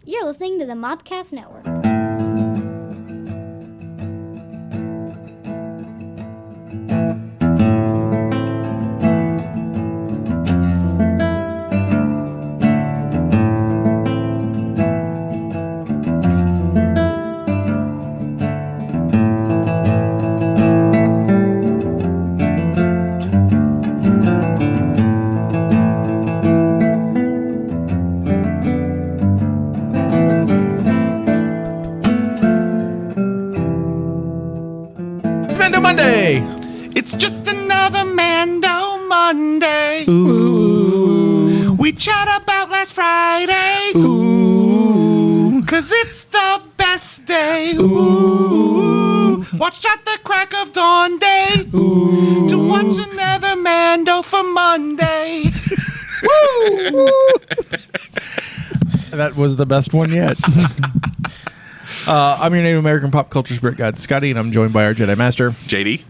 You're listening to the Mobcast Network. Monday. It's just another Mando Monday. Ooh. We chat about last Friday. Ooh. 'Cause it's the best day. Ooh. Watched at the crack of dawn day. Ooh. To watch another Mando for Monday. Woo. That was the best one yet. I'm your Native American pop culture spirit guide, Scotty, and I'm joined by our Jedi Master, JD.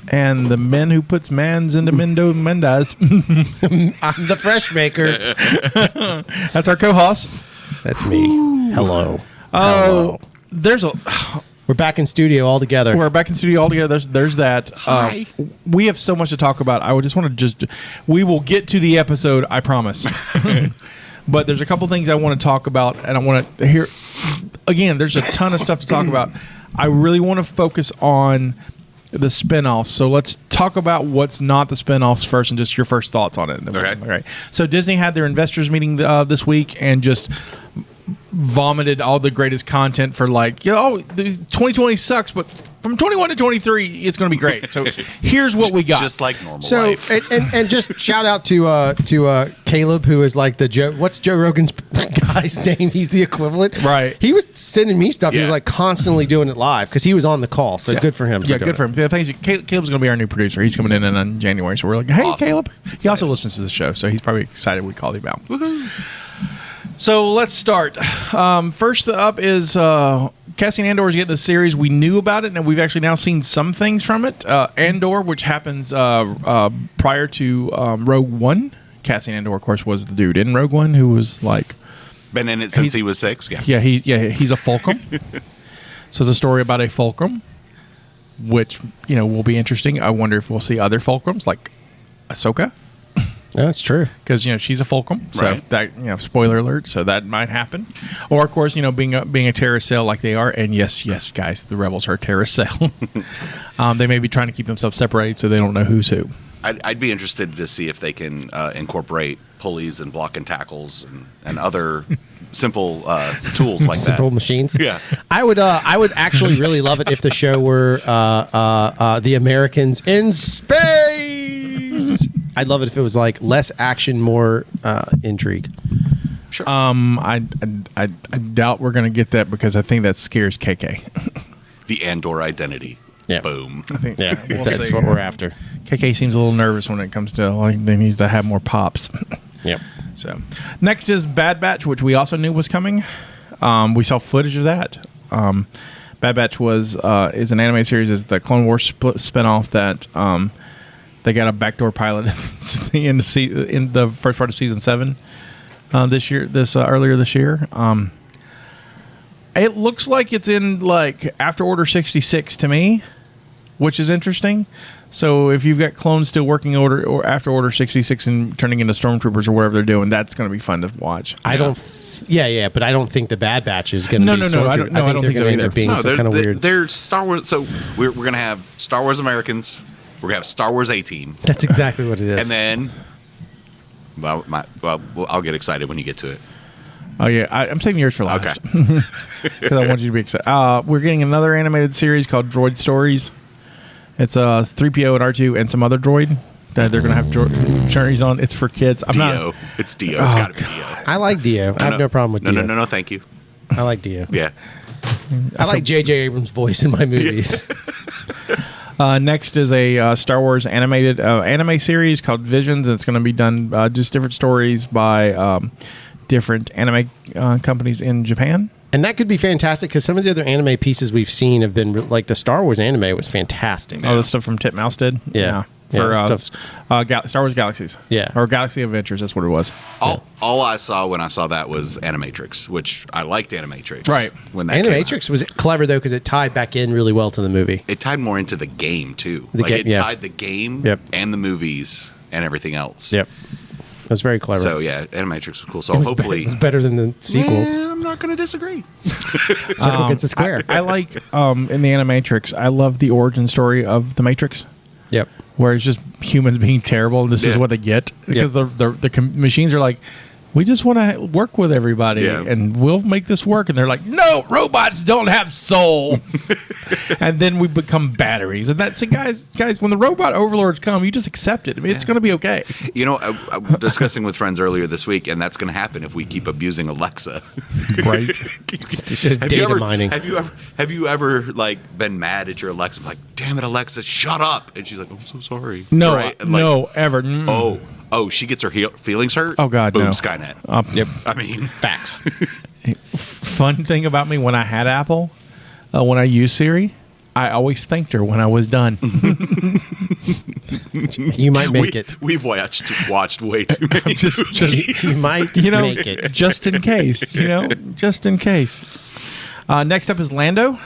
and the man who puts mans into MandoMondays. I'm the fresh maker. That's our co-host. That's me. Hello. Oh, We're back in studio all together. we're back in studio all together. There's that. Hi. We have so much to talk about. I would just want to we will get to the episode, I promise. But there's a couple things I want to talk about, and I want to hear. Again, there's a ton of stuff to talk about. I really want to focus on the spinoffs. So let's talk about what's not the spinoffs first, and just your first thoughts on it. Okay. So Disney had their investors meeting this week, and just vomited all the greatest content for the 2020 sucks, but from 21 to 23 it's going to be great. So here's what we got. Just like normal So life. and just shout out to Caleb, who is like the Joe. What's Joe Rogan's guy's name? He's the equivalent, Right. He was sending me stuff. He was Yeah. like constantly doing it live because he was on the call. So good for him. Yeah, good for him. The thing is, Caleb's going to be our new producer. He's coming in January, so we're like, hey, Awesome. Caleb. He also listens to the show, so he's probably excited we called him out. Woohoo. So let's start. First up is Cassian Andor is getting the series. We knew about it, and we've actually now seen some things from it. Andor, which happens prior to Rogue One. Cassian Andor, of course, was the dude in Rogue One who was like... Been in it since he was 6. Yeah. Yeah, he's a Fulcrum. So it's a story about a Fulcrum, which, will be interesting. I wonder if we'll see other Fulcrums, like Ahsoka. That's true. Because she's a Fulcrum, so Right. that spoiler alert. So that might happen, or of course being a terracell like they are, and yes, guys, the rebels are terracell. They may be trying to keep themselves separated so they don't know who's who. I'd be interested to see if they can incorporate pulleys and block and tackles and other simple tools like Simple that. machines. Yeah. I would actually really love it if the show were the Americans in space. I'd love it if it was like less action, more intrigue. Sure. I doubt we're gonna get that because I think that scares KK. The Andor identity. Yeah. Boom. I think Yeah, we'll that's see. what we're after. KK seems a little nervous when it comes to they needs to have more pops. Yep. So, next is Bad Batch, which we also knew was coming. We saw footage of that. Bad Batch is an anime series. Is the Clone Wars spinoff that they got a backdoor pilot at the end of in the first part of season 7 earlier this year. It looks like it's in after Order 66 to me, which is interesting. So if you've got clones still working after Order 66 and turning into stormtroopers or whatever they're doing, that's going to be fun to watch. I don't. but I don't think the Bad Batch is going to be. No, I don't they're think going so to end either. up being some kind of weird. They're Star Wars. So we're going to have Star Wars Americans. We're going to have Star Wars A-Team. That's exactly what it is. And then, I'll get excited when you get to it. Oh yeah, I'm saving yours for last. Okay. Because I want you to be excited. We're getting another animated series called Droid Stories. It's 3PO and R2 and some other droid that they're going to have journeys on. It's for kids. Dio. It's Dio. It's got to be Dio. I like Dio. I have no problem with Dio. No, thank you. I like Dio. Yeah. I like J.J. Abrams' voice in my movies. Next is a Star Wars animated anime series called Visions. It's going to be done just different stories by different anime companies in Japan. And that could be fantastic because some of the other anime pieces we've seen have been like the Star Wars anime was fantastic. Oh, the stuff from Titmouse did? Yeah. Yeah, for stuff's- Star Wars Galaxies. Yeah. Or Galaxy Adventures. That's what it was. All I saw when I saw that was Animatrix, which I liked Animatrix. Right. When that came out. Animatrix was clever though because it tied back in really well to the movie. It tied more into the game too. Game, it tied the game Yep. and the movies and everything else. Yep, it was very clever. So yeah, Animatrix was cool. So it was hopefully it was better than the sequels. I'm not going to disagree. Circle gets a square. I like in the Animatrix. I love the origin story of the Matrix, Yep. where it's just humans being terrible. And this is Yeah. what they get because the machines are like, we just want to work with everybody and we'll make this work. And they're like, no, robots don't have souls. And then we become batteries. And that's it, guys. When the robot overlords come, you just accept it. I mean, it's going to be okay. You know, I was discussing with friends earlier this week, and that's going to happen if we keep abusing Alexa. Right. It's just data mining. Have you ever like been mad at your Alexa? Like, damn it, Alexa, shut up! And she's like, I'm so sorry. No, Right? And no, ever. Mm. Oh, she gets her feelings hurt. Oh, God, boom, no. Skynet. Yep. I mean, Facts. Fun thing about me when I had Apple, when I used Siri, I always thanked her when I was done. You might make it. We've watched way too many. You might make it. Just in case, just in case. Next up is Lando.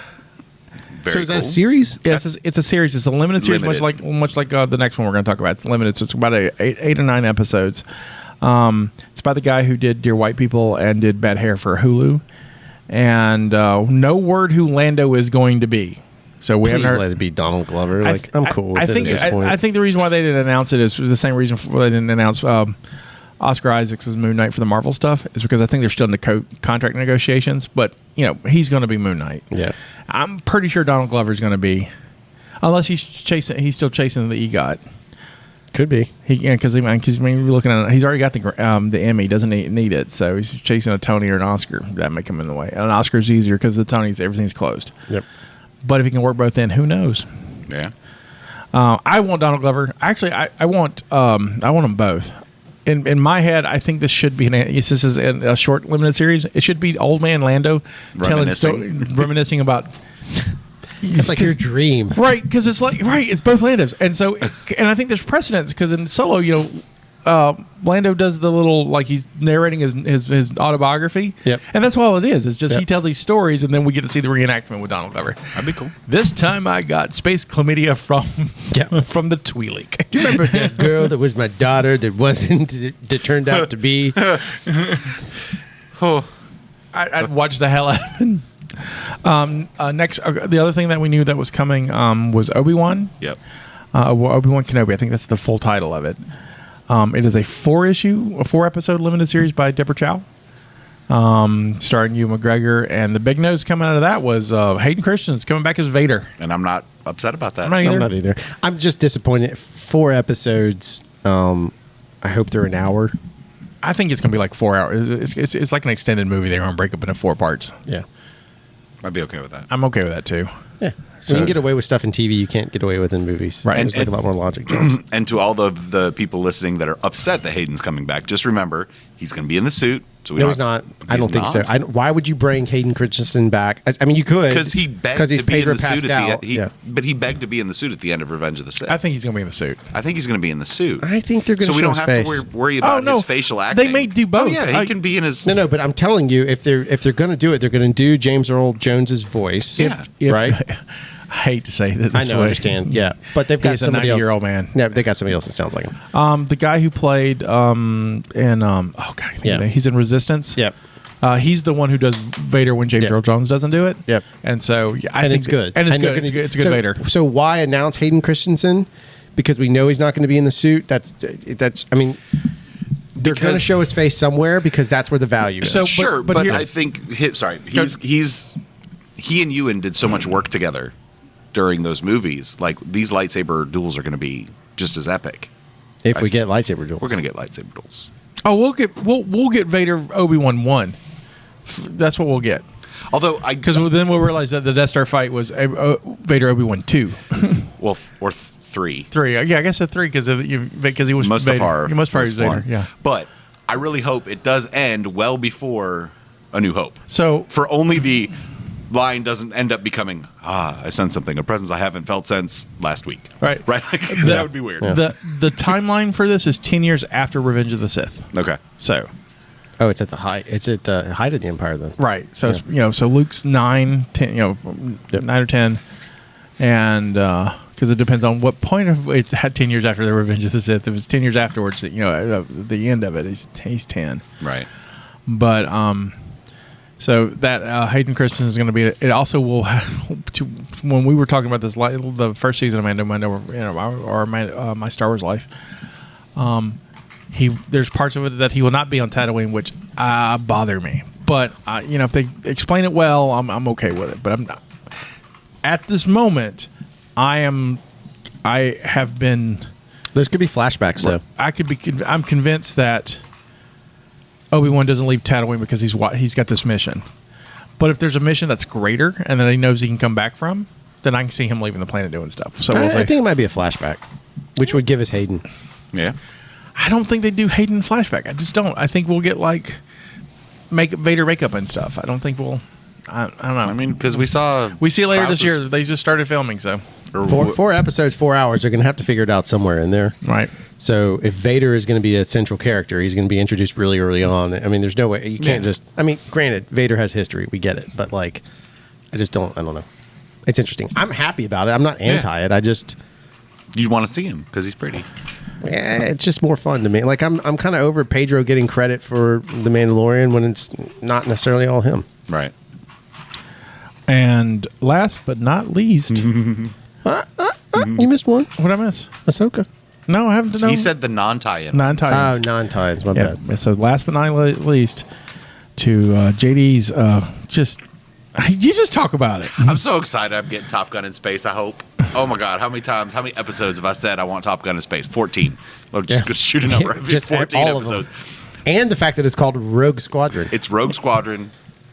Very So is that a cool. series? Yes, it's a series. It's a limited series, Limited. much like the next one we're going to talk about. It's limited, so it's about eight or 9 episodes. It's by the guy who did Dear White People and did Bad Hair for Hulu. And no word who Lando is going to be. So we haven't Please heard. let it be Donald Glover. I'm cool with it at this point. I think the reason why they didn't announce it was the same reason why they didn't announce Oscar Isaac's Moon Knight for the Marvel stuff is because I think they're still in the contract negotiations. But he's going to be Moon Knight. Yeah. I'm pretty sure Donald Glover's going to be, unless he's still chasing the EGOT. Could be. Because you're looking at it, he's already got the Emmy, doesn't need it, so he's chasing a Tony or an Oscar. That may come in the way. And an Oscar's easier because the Tonys, everything's closed. Yep. But if he can work both in, who knows? Yeah. I want Donald Glover. Actually, I want them both. In my head, I think this should be this is a short limited series. It should be old man Lando reminiscing about. It's like your dream. Right, because it's both Landos. And I think there's precedence because in Solo, Lando does the little, like he's narrating his autobiography. Yep. And that's all it is. It's just he tells these stories and then we get to see the reenactment with Donald Glover. That'd be cool. This time I got space chlamydia from the Twi'lek. Do you remember that girl that was my daughter that wasn't, that turned out to be? I'd watch the hell out of it. Next, the other thing that we knew that was coming was Obi-Wan. Yep. Obi-Wan Kenobi. I think that's the full title of it. It is a 4-episode limited series by Deborah Chow, starring Ewan McGregor. And the big news coming out of that was Hayden Christensen's coming back as Vader. And I'm not upset about that. I'm I'm not either. I'm just disappointed. 4 episodes. I hope they're an hour. I think it's going to be like 4 hours. It's like an extended movie. They're going to break up into 4 parts. Yeah. I'd be okay with that. I'm okay with that too. Yeah. So you can get away with stuff in TV you can't get away with in movies. Right. There's like a lot more logic jumps. And to all the people listening that are upset that Hayden's coming back, just remember he's going to be in the suit. So No, he's not. I don't think so. Why would you bring Hayden Christensen back? I mean, you could. Because he begged he's to be in Pedro the suit Pascal. at the end. But he begged to be in the suit at the end of Revenge of the Sith. I think he's going to be in the suit. I think he's going to be in the suit. I think they're going to So we show don't his have face. to worry about his facial acting. They may do both. Oh, yeah, he can be in his... No, but I'm telling you, if they're going to do it, they're going to do James Earl Jones's voice. Yeah. Right? I hate to say that. I know, I understand. Yeah, but they've got He's a somebody else. 90-year-old man. Yeah, they got somebody else that sounds like him. The guy who played he's in Resistance. Yep. He's the one who does Vader when James Earl Jones doesn't do it. Yep. And so I think it's good. And it's And good. they're gonna- It's a good Vader. So why announce Hayden Christensen? Because we know he's not going to be in the suit. That's. I mean, they're going to show his face somewhere because that's where the value is. So- Sure, but but here- I think... He and Ewan did so much work together during those movies. Like, these lightsaber duels are going to be just as epic. if we get lightsaber duels, We're going to get lightsaber duels. Oh, we'll get Vader Obi-Wan 1. That's what we'll get. Although Because then we'll realize that the Death Star fight was Vader Obi-Wan 2. or 3. 3. Yeah, I guess a 3 because he was Mustafar. Vader. Mustafar was Vader. one. Yeah. But I really hope it does end well before A New Hope. So For only the line doesn't end up becoming, I sense something, a presence I haven't felt since last week. Right. Right? Like, that would be weird. The timeline for this is 10 years after Revenge of the Sith. Okay. So. Oh, it's at the height. It's at the height of the Empire, then. Right. So, it's, so Luke's 9, 10, 9 or 10. And, because it depends on what point of it had 10 years after the Revenge of the Sith. If it's 10 years afterwards, the end of it, he's 10. Right. But, so that Hayden Christensen is going to be. It also will. When we were talking about this, the first season of MandoMondays, my Star Wars life, there's parts of it that he will not be on Tatooine, which bother me. But if they explain it well, I'm okay with it. But I'm not. At this moment, I have been. There's could be flashbacks though. I'm convinced that Obi-Wan doesn't leave Tatooine because he's got this mission. But if there's a mission that's greater and that he knows he can come back from, then I can see him leaving the planet doing stuff. So I think it might be a flashback, which would give us Hayden. Yeah. I don't think they do Hayden flashback. I just don't. I think we'll get Vader makeup and stuff. I don't think we'll. I don't know. I mean, because we see it later this year. They just started filming, so. 4 episodes, 4 hours. They're going to have to figure it out somewhere in there. Right. So if Vader is going to be a central character, he's going to be introduced really early on. I mean, there's no way. You can't just... I mean, granted, Vader has history. We get it. But, I don't know. It's interesting. I'm happy about it. I'm not anti it. I just... You want to see him because he's pretty. Yeah, it's just more fun to me. I'm kind of over Pedro getting credit for The Mandalorian when it's not necessarily all him. Right. And last but not least... You missed one. What did I miss? Ahsoka. No, I haven't. He said the non-tie-in. Non-tie-ins. Oh, non-tie-ins. My bad. So last but not least, to JD's, you just talk about it. I'm so excited I'm getting Top Gun in space, I hope. Oh my God, how many episodes have I said I want Top Gun in space? 14. Well, just shoot a number. Just 14 all episodes. Of them. And the fact that it's called Rogue Squadron. It's Rogue Squadron,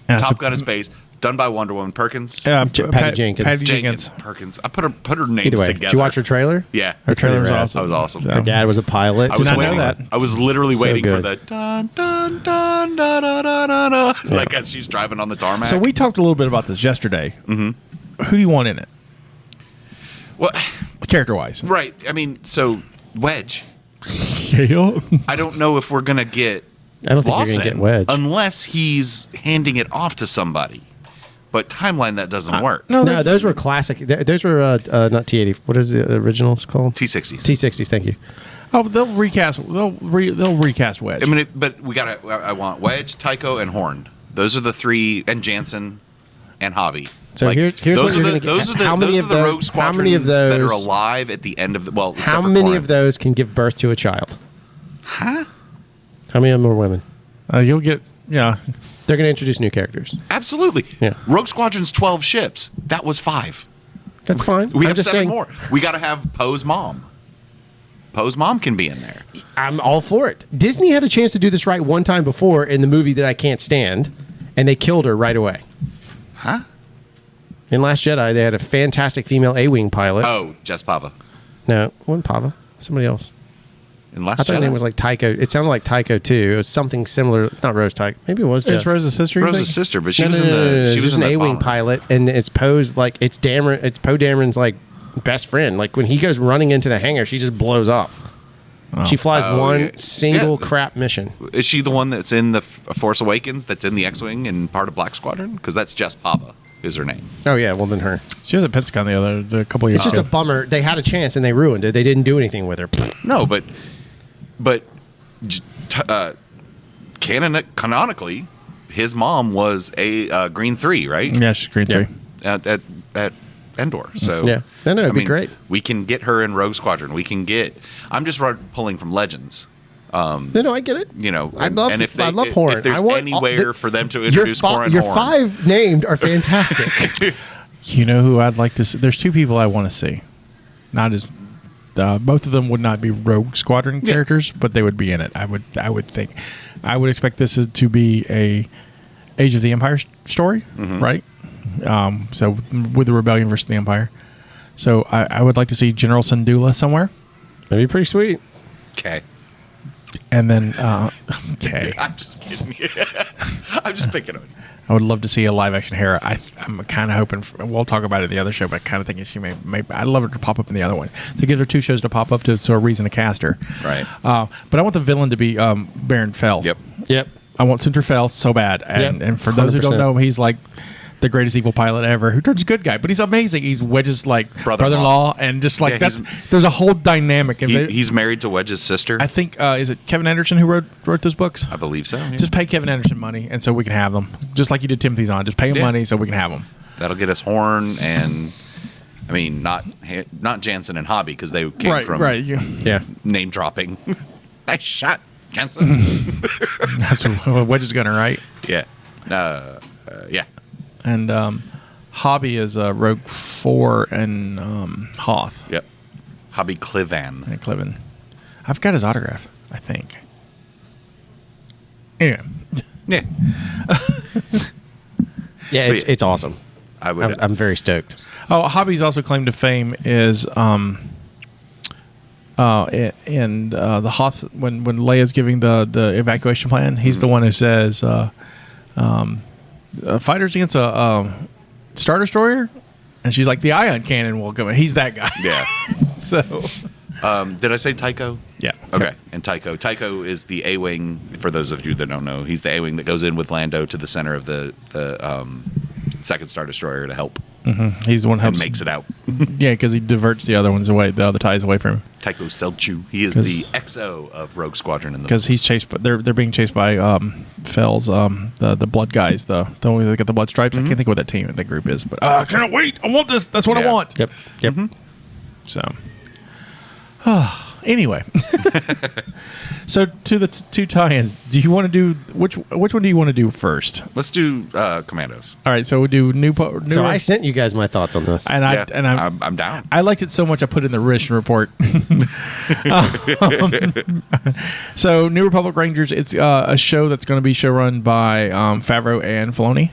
Top Gun in space, done by Wonder Woman Perkins. Patty Jenkins. Patty Jenkins. Perkins. I put her names Either way, together. did you watch her trailer? Yeah. Her trailer was rad. awesome. That was awesome. So. Her dad was a pilot. I was not know waiting. that. I was literally So waiting for good. the dun dun dun da da da da da, like as she's driving on the tarmac. So we talked a little bit about this yesterday. Mm-hmm. Who do you want in it? Well, character-wise, right? I mean, so Wedge. Hale? I don't know if we're gonna get. I don't think Lawson you're going to get Wedge. unless he's handing it off to somebody. But timeline that doesn't work. No, those were classic. Those were not T-80. What is the originals called? T-60s. T-60s. Thank you. Oh, they'll recast. They'll recast Wedge. I mean, but we gotta. I want Wedge, Tycho, and Horn. Those are the three, and Jansen, and Hobby. So here's those what you're are going the to those get. are the How many those of are the those? rogue squadrons How many of those that are alive at the end of the How many of those can give birth to a child? Huh? How many of them are women? You'll get. Yeah. They're going to introduce new characters. Absolutely. Yeah. Rogue Squadron's 12 ships. That was 5. That's fine. We I'm have just 7 saying, more. We got to have Poe's mom. Poe's mom can be in there. I'm all for it. Disney had a chance to do this right one time before in the movie that I can't stand, and they killed her right away. Huh? In Last Jedi, they had a fantastic female A-Wing pilot. Oh, Jess Pava. No, it wasn't Pava. Somebody else. In Last I thought her Jedi. name was like Tycho. It sounded like Tycho too. It was something similar. Not Rose Tycho. Maybe it was Jess. It's Rose's sister. you Rose's think? sister, but she No, was no, in no, the. no, no. She was She's an in the A-Wing bomber. pilot, and it's Poe's like it's Dameron. It's Poe Dameron's like best friend. Like when he goes running into the hangar, she just blows up. She flies one yeah. single Yeah. crap mission. Is she the one that's in the Force Awakens? That's in the X-wing and part of Black Squadron? Because that's Jess Pava is her name. Oh yeah, well then her. She was at Pentagon the couple of years It's just a ago. bummer. They had a chance and they ruined it. They didn't do anything with her. No, but canonically, his mom was a Green 3, right? Yeah, she's Green 3. At Endor. So Yeah. No, it'd be great. We can get her in Rogue Squadron. We can get. I'm just pulling from Legends. No, I get it. You know, I love. and if they, I love Horn. If there's I want anywhere for them to introduce Horn, your 5 named are fantastic. You know who I'd like to see? There's 2 people I want to see. Not as both of them would not be Rogue Squadron characters, but they would be in it. I would think. I would expect this to be a Age of the Empire story, right? So with the Rebellion versus the Empire. So I would like to see General Syndulla somewhere, That'd be pretty sweet. Okay. and then okay. I'm just kidding. I'm just picking on you. I would love to see a live action Hera. I'm kind of hoping we'll talk about it in the other show, but I kind of think she may. I'd love her to pop up in the other one to give her 2 shows to pop up to, so a reason to cast her. Right. But I want the villain to be Baron Fell. Yep. I want Center Fell so bad, and for those who don't 100%. know him, he's like the greatest evil pilot ever, who turns good guy, but he's amazing. He's Wedge's like brother-in-law, and just like there's a whole dynamic. And He's married to Wedge's sister. I think is it Kevin Anderson who wrote those books? I believe so. Yeah. Just pay Kevin Anderson money, and so we can have them, just like you did Timothy Zahn. Just pay him money so we can have them. That'll get us Horn and, I mean, not Jansen and Hobby because they came from name dropping. Nice shot, Jansen. That's what Wedge's gunner, right? Yeah. Yeah. And Hobby is Rogue 4 and Hoth. Yep. Hobby Clivan. And Cliven. I've got his autograph, I think. Anyway. Yeah. Yeah, it's awesome. I'm very stoked. Oh, Hobby's also claim to fame is in the Hoth when Leia's giving the evacuation plan. He's the one who says fighters against a Star Destroyer, and she's like, the ion cannon will come in. He's that guy. Yeah. So did I say Tycho? Yeah. Okay. And Tycho is the A-wing. For those of you that don't know, he's the A-wing that goes in with Lando to the center of the second Star Destroyer to help. Mm-hmm. He's the one who and makes it out. Yeah, because he diverts the other ones away, the other ties away from him. Tycho Selchu. He is the XO of Rogue Squadron in the because he's chased. But they're being chased by Fells, the blood guys. The one that got the blood stripes. I can't think of what that group is. But I cannot wait. I want this. That's what I want. Yep. Mm-hmm. So, anyway, so to the two tie-ins, do you want to do which one do you want to do first? Let's do Commandos. All right, so we'll do new. So I sent you guys my thoughts on this, and I'm down. I liked it so much I put it in the Rish report. So New Republic Rangers, it's a show that's going to be showrun by Favreau and Filoni.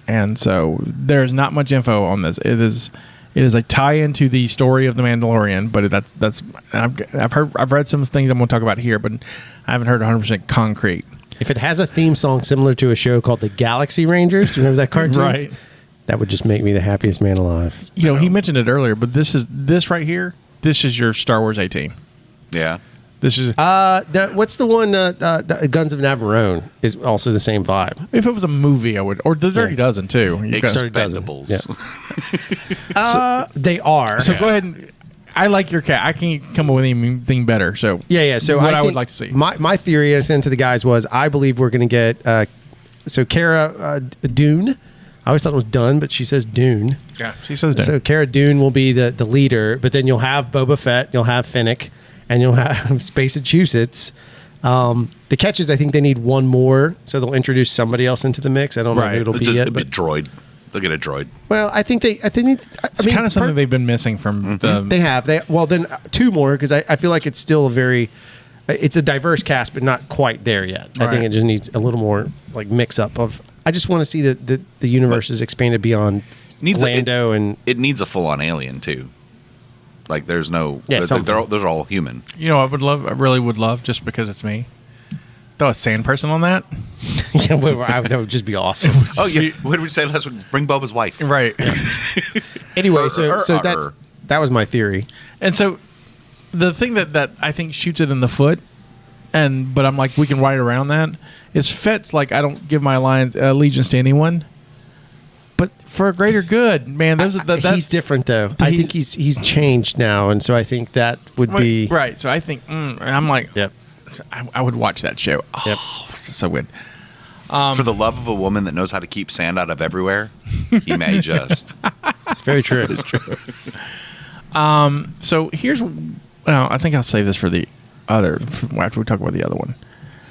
And so there's not much info on this. It is a tie-in to the story of the Mandalorian, but that's I've read some things I'm going to talk about here, but I haven't heard 100% concrete. If it has a theme song similar to a show called The Galaxy Rangers, do you remember that cartoon? Right. That would just make me the happiest man alive. You know, he mentioned it earlier, but this right here, this is your Star Wars A-Team. Yeah. This is what's the one? Guns of Navarone is also the same vibe. if it was a movie, I would, or the Dirty Dozen too. Expendables. They are. So go ahead and I like your cat. I can't come up with anything better. So Yeah. So what I would think like to see. My theory I sent to the guys was I believe we're going to get Cara Dune. I always thought it was Dunn, but she says Dune. Yeah, she says that. So Cara Dune will be the leader, but then you'll have Boba Fett, you'll have Finnick, and you'll have Space-Massachusetts. The catch is I think they need one more, so they'll introduce somebody else into the mix. I don't know who it'll be yet. But droid. They'll get a droid. Well, I think it's kind of something they've been missing from the. They have. Well, then two more because I feel like it's still it's a diverse cast, but not quite there yet. I think it just needs a little more like mix up of. I just want to see the universe is expanded beyond Lando and it needs a full on alien too. Like there's no. Yeah, they're all human. You know, I really would love just because it's me. Throw a sand person on that. Yeah, that would just be awesome. Oh yeah, what did we say last week? Bring Boba's wife. Right. Anyway, so that was my theory. And so the thing that I think shoots it in the foot, but I'm like, we can ride around that, is Fett's like, I don't give my allegiance to anyone. But for a greater good, man. He's different though. I think he's changed now, and so I think that would be right. So I think I'm like, yep. I would watch that show. Oh, yep. So good. For the love of a woman that knows how to keep sand out of everywhere, he may just. It's very true. It's true. So here's. I think I'll save this for the other after we talk about the other one.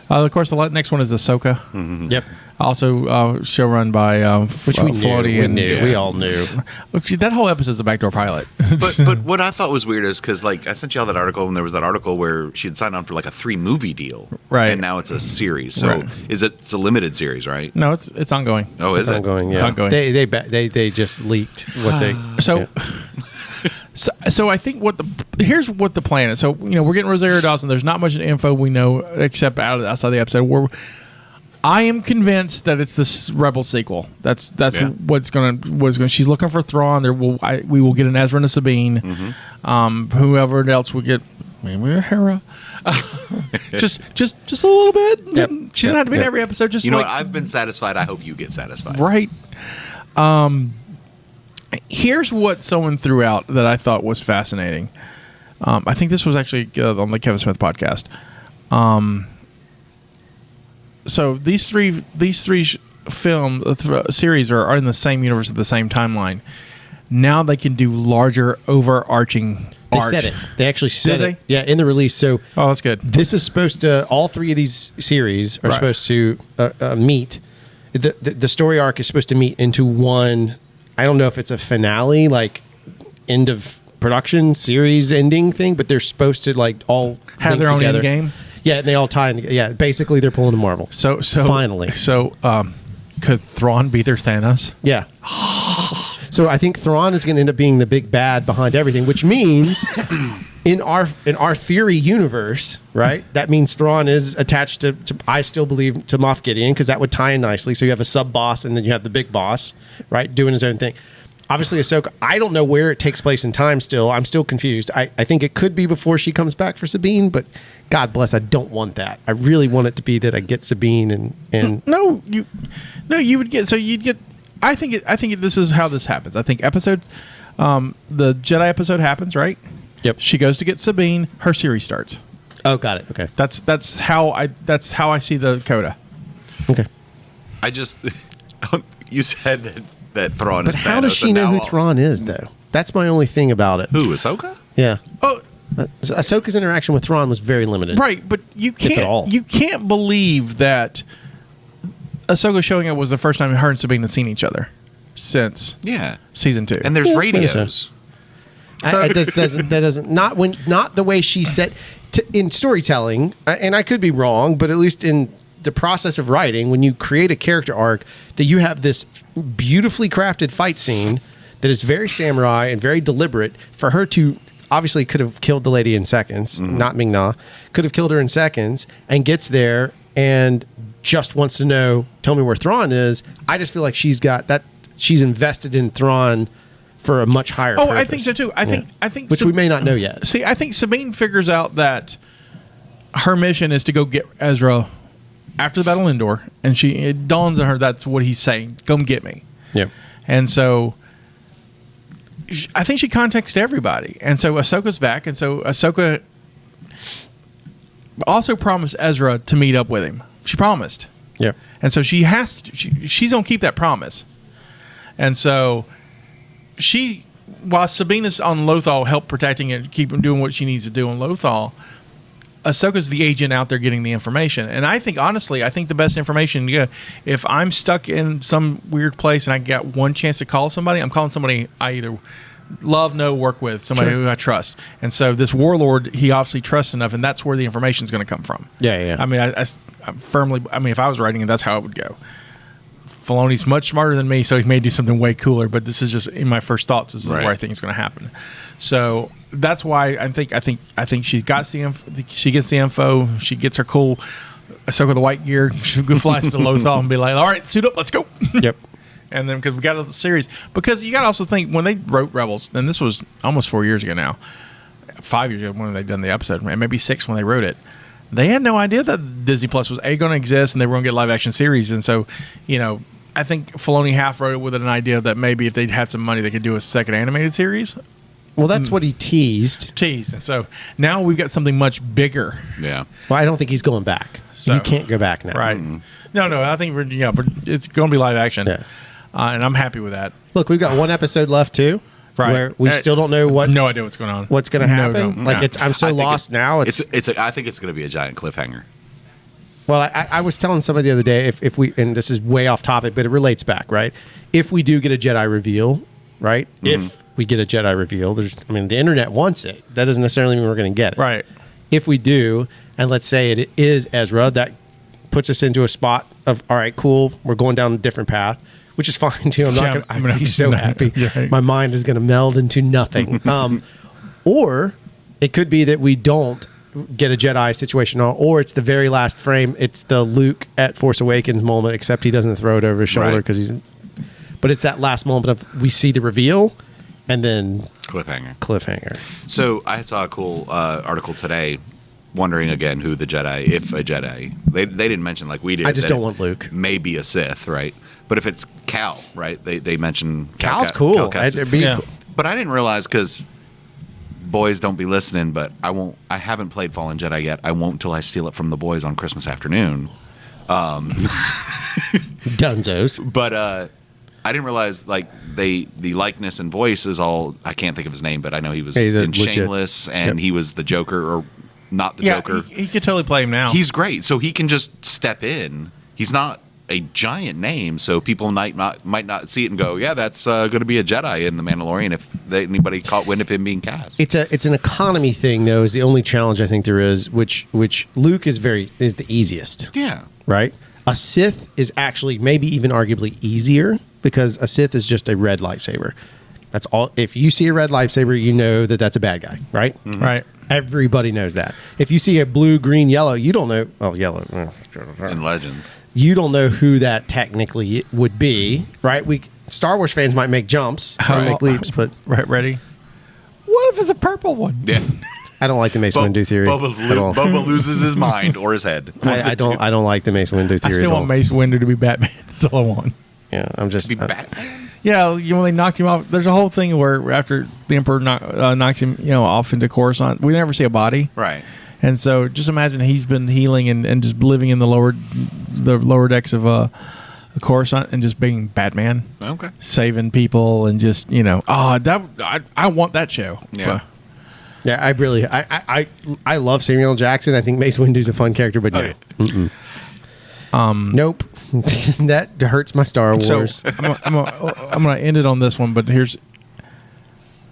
Of course, the next one is Ahsoka. Mm-hmm. Yep. Also, show run by which we knew. We all knew. That whole episode is a backdoor pilot. but what I thought was weird is because like I sent you all that article, and there was that article where she had signed on for like a 3-movie deal, right? And now it's a series. So it's a limited series, right? No, it's ongoing. Oh, is it ongoing? Yeah. It's ongoing. They just leaked what they. So. Yeah. So I think here's what the plan is. So we're getting Rosario Dawson. There's not much info we know except outside the episode. I am convinced that it's this Rebel sequel. That's Yeah. what's gonna. She's looking for Thrawn. We will get an Ezra and a Sabine. Whoever else we get, maybe a Hera. just a little bit. Yep. She doesn't have to be in every episode. Just You know like, what? I've been satisfied. I hope you get satisfied. right. Here's what someone threw out that I thought was fascinating. I think this was actually on the Kevin Smith podcast. So these three series are in the same universe at the same timeline. Now they can do larger, overarching They art. said it. They actually said Did it. Yeah, in the release. So Oh, that's good. this is supposed to. All three of these series are Right. supposed to meet. The story arc is supposed to meet into one. I don't know if it's a finale, like end of production series ending thing, but they're supposed to like all Have link their own together. end game. Yeah, and they all tie in. Yeah, basically they're pulling a Marvel. So Finally. So could Thrawn be their Thanos? Yeah. So I think Thrawn is going to end up being the big bad behind everything, which means in our theory universe, right? That means Thrawn is attached to I still believe to Moff Gideon, because that would tie in nicely. So you have a sub boss and then you have the big boss, right, doing his own thing. Obviously, Ahsoka, I don't know where it takes place in time still. I'm still confused. I think it could be before she comes back for Sabine, but God bless, I don't want that. I really want it to be that I get Sabine and No, you would get. So you'd get. I think this is how this happens. I think episodes, the Jedi episode happens, right? Yep. She goes to get Sabine. Her series starts. Oh, got it. Okay. That's how I see the coda. Okay. I just you said that Thrawn But is how Thanos, does she and know now who Thrawn is, though? That's my only thing about it. Who, Ahsoka? Yeah. Oh, Ahsoka's interaction with Thrawn was very limited. right, but you at all. can't. You can't believe that Ahsoka showing up was the first time her and Sabine had seen each other since Yeah. season 2. And there's Yeah, radios. maybe Not the way she said in storytelling, and I could be wrong, but at least in the process of writing, when you create a character arc, that you have this beautifully crafted fight scene that is very samurai and very deliberate for her to obviously could have killed the lady in seconds, not Ming-Na, could have killed her in seconds, and gets there and just wants to know, tell me where Thrawn is. I just feel like she's got that. She's invested in Thrawn for a much higher Oh, purpose. I think so too. I think Which we may not know yet. See, I think Sabine figures out that her mission is to go get Ezra after the Battle of Endor, and it dawns on her that's what he's saying. Come get me. Yeah. And so I think she contacts everybody. And so Ahsoka's back, and so Ahsoka also promised Ezra to meet up with him. She promised. Yeah. And so she has to, she's going to keep that promise. And so while Sabine is on Lothal, help protecting it, keep doing what she needs to do on Lothal, Ahsoka's the agent out there getting the information. And I think, honestly, the best information, if I'm stuck in some weird place and I got one chance to call somebody, I'm calling somebody I either love, know, work with, somebody who I trust. And so this warlord, he obviously trusts enough, and that's where the information is going to come from. Yeah. I mean, I'm firmly, if I was writing it, that's how it would go. Filoni's much smarter than me, so he may do something way cooler. But this is just in my first thoughts. This is where I think it's going to happen. So that's why I think she gets the info. She gets her cool Ahsoka the white gear. She flies to Lothal and be like, "All right, suit up, let's go." Yep. And then because we got out of the series, because you got to also think when they wrote Rebels, and this was almost 4 years ago now, 5 years ago when they done the episode, and maybe 6 when they wrote it. They had no idea that Disney Plus was going to exist and they were going to get live action series. And so, I think Filoni half wrote it with an idea that maybe if they'd had some money, they could do a second animated series. Well, that's what he teased. And so now we've got something much bigger. Yeah. Well, I don't think he's going back. So- He can't go back now. Right. No, I think but it's going to be live action. Yeah. And I'm happy with that. Look, we've got one episode left too. Right. Where we still don't know No idea what's going on. what's going to happen. I'm so I think lost now. I think it's going to be a giant cliffhanger. Well, I was telling somebody the other day, if we, and this is way off topic, but it relates back, right? If we do get a Jedi reveal, right? If we get a Jedi reveal, the internet wants it. That doesn't necessarily mean we're going to get it. Right. If we do, and let's say it is Ezra, that puts us into a spot of, all right, cool, we're going down a different path, which is fine too. I'm going to be so happy. Right. My mind is going to meld into nothing. Or it could be that we don't get a Jedi situation on, or it's the very last frame. It's the Luke at Force Awakens moment, except he doesn't throw it over his shoulder because he's. But it's that last moment of we see the reveal, and then cliffhanger. So I saw a cool article today, wondering again who the Jedi, if a Jedi. They didn't mention like we did. I just don't want Luke. Maybe a Sith, right? But if it's Cal, right? They mentioned Cal's cool. Cool. But I didn't realize because. Boys, don't be listening, but I haven't played Fallen Jedi yet. I won't till I steal it from the boys on Christmas afternoon. Dunzos. But I didn't realize like the likeness and voice is all. I can't think of his name, but I know he was in Shameless, and he was the Joker or not the Joker. He could totally play him now. He's great, so he can just step in. He's not a giant name, so people might not see it and go, yeah, that's going to be a Jedi in The Mandalorian if anybody caught wind of him being cast. It's an economy thing, though, is the only challenge I think there is, which Luke is the easiest. Yeah. Right? A Sith is actually maybe even arguably easier because a Sith is just a red lightsaber. That's all. If you see a red lightsaber, you know that that's a bad guy, right? Mm-hmm. Right. Everybody knows that. If you see a blue, green, yellow, you don't know. Oh, yellow. In Legends. You don't know who that technically would be, right? Star Wars fans might make jumps, make leaps, but right, ready? What if it's a purple one? Yeah. I don't like the Mace Windu theory. Bubba loses his mind or his head. I don't like the Mace Windu theory. I still want Mace Windu to be Batman. That's all I want. Yeah, I'm just be Batman. Yeah, when they knocked him off, there's a whole thing where after the Emperor knocks him, off into Coruscant, we never see a body. Right. And so just imagine he's been healing and just living in the lower decks of Coruscant and just being Batman. Okay. Saving people and just, I want that show. Yeah. Yeah, I love Samuel L. Jackson. I think Mace Windu's a fun character, but no. Okay. Nope. That hurts my Star Wars. So I'm gonna end it on this one, but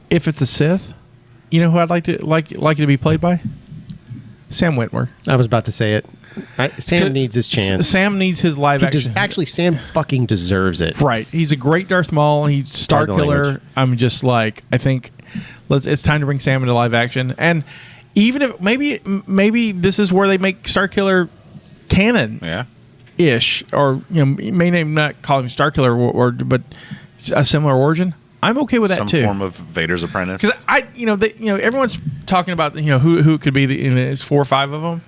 if it's a Sith, you know who I'd like it to be played by? Sam Witwer. I was about to say it. Sam needs his chance. Sam needs his live action. Actually, Sam fucking deserves it. Right. He's a great Darth Maul. He's Star Killer. I'm just like, I think it's time to bring Sam into live action. And even if maybe this is where they make Star Killer canon. Yeah. Ish, or may not call him Star Killer, but a similar origin. I'm okay with that too. Some form of Vader's apprentice. Because everyone's talking about who it could be. It's 4 or 5 of them.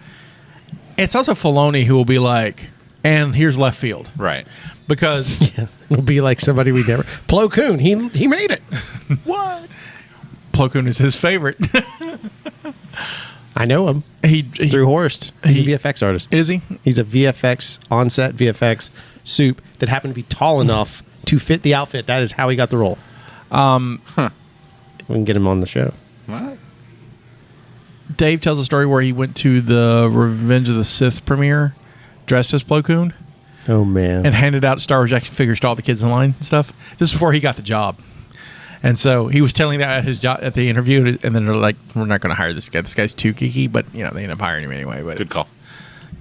It's also Filoni who will be like, and here's left field, right? Because it'll be like somebody we never. Plo Koon, he made it. What? Plo Koon is his favorite. I know him. He through Horst. He's a VFX artist. Is he? He's a VFX on-set VFX soup that happened to be tall enough to fit the outfit. That is how he got the role. We can get him on the show. What? Dave tells a story where he went to the Revenge of the Sith premiere dressed as Plo Koon. Oh man! And handed out Star Wars action figures to all the kids in line and stuff. This is before he got the job. And so he was telling that at his job at the interview, and then they're like, "We're not going to hire this guy. This guy's too geeky." But they end up hiring him anyway. But good call.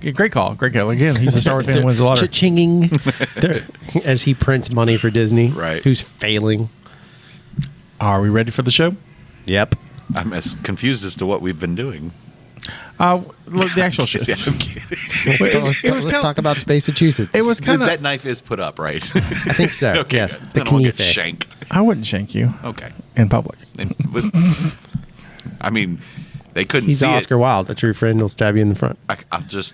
Great call. Again, he's a Star Wars fan. Wins a lot of cha-chinging as he prints money for Disney. Right. Who's failing? Are we ready for the show? Yep. I'm as confused as to what we've been doing. The actual show. Yeah, I'm kidding. Let's talk about Spaceachusetts. It was kind of that knife is put up, right? I think so. Okay, yes, good. the Then I won't get Kniefe. shanked. I wouldn't shank you. Okay. In public. I mean, they couldn't He's see Oscar it. Wilde. A true friend will stab you in the front. I'll just.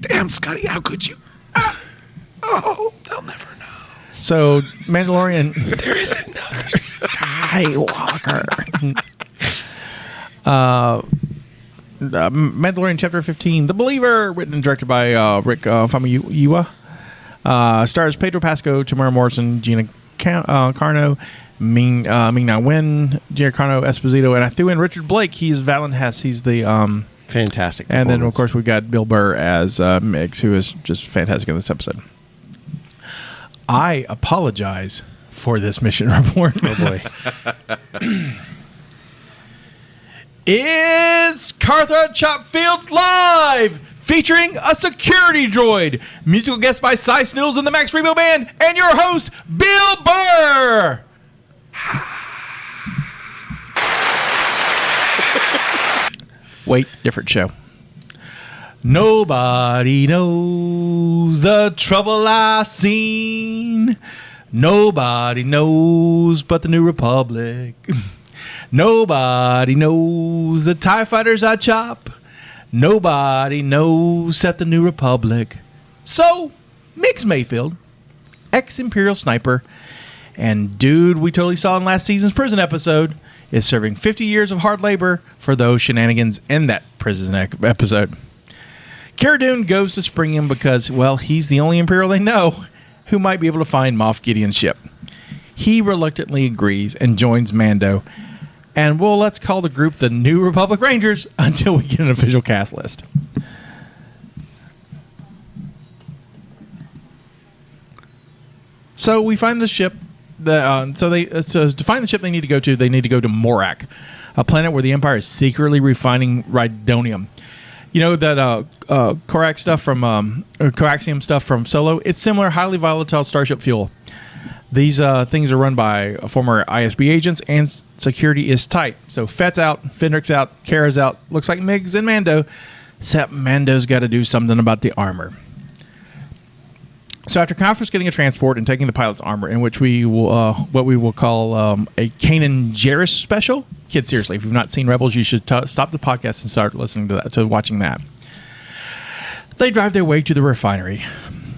Damn, Scotty, how could you? They'll never know. So, Mandalorian. There is another Skywalker. Mandalorian Chapter 15, The Believer, written and directed by Rick Famuyiwa. Stars Pedro Pascal, Tamara Morrison, Gina Carano, Ming-Na Wen, Giancarlo Esposito, and I threw in Richard Blake. He's Valen Hess. He's the... fantastic. And then, of course, we've got Bill Burr as Miggs, who is just fantastic in this episode. I apologize for this mission report. Oh, boy. It's Cartha Chopfields Live, featuring a security droid, musical guest by Cy Snoodles and the Max Rebo Band, and your host, Bill Burr. Wait, different show. Nobody knows the trouble I've seen. Nobody knows but the New Republic. Nobody knows the TIE fighters I chop. Nobody knows except the New Republic. So, Mix Mayfield, ex-Imperial sniper, and dude we totally saw in last season's prison episode, is serving 50 years of hard labor for those shenanigans in that prison episode. Cara Dune goes to spring him because, well, he's the only Imperial they know who might be able to find Moff Gideon's ship. He reluctantly agrees and joins Mando. And, well, let's call the group the New Republic Rangers until we get an official cast list. So we find the ship. So to find the ship they need to go to Morak, a planet where the Empire is secretly refining rhydonium. You know that coaxium stuff from Solo? It's similar, highly volatile starship fuel. These things are run by former ISB agents, and security is tight. So Fett's out, Fendrick's out, Kara's out. Looks like Migs and Mando, except Mando's got to do something about the armor. So after confiscating a transport and taking the pilot's armor, in which we will what we will call a Kanan Jarrus special. Kids, seriously, if you've not seen Rebels, you should stop the podcast and start listening to that, to watching that. They drive their way to the refinery.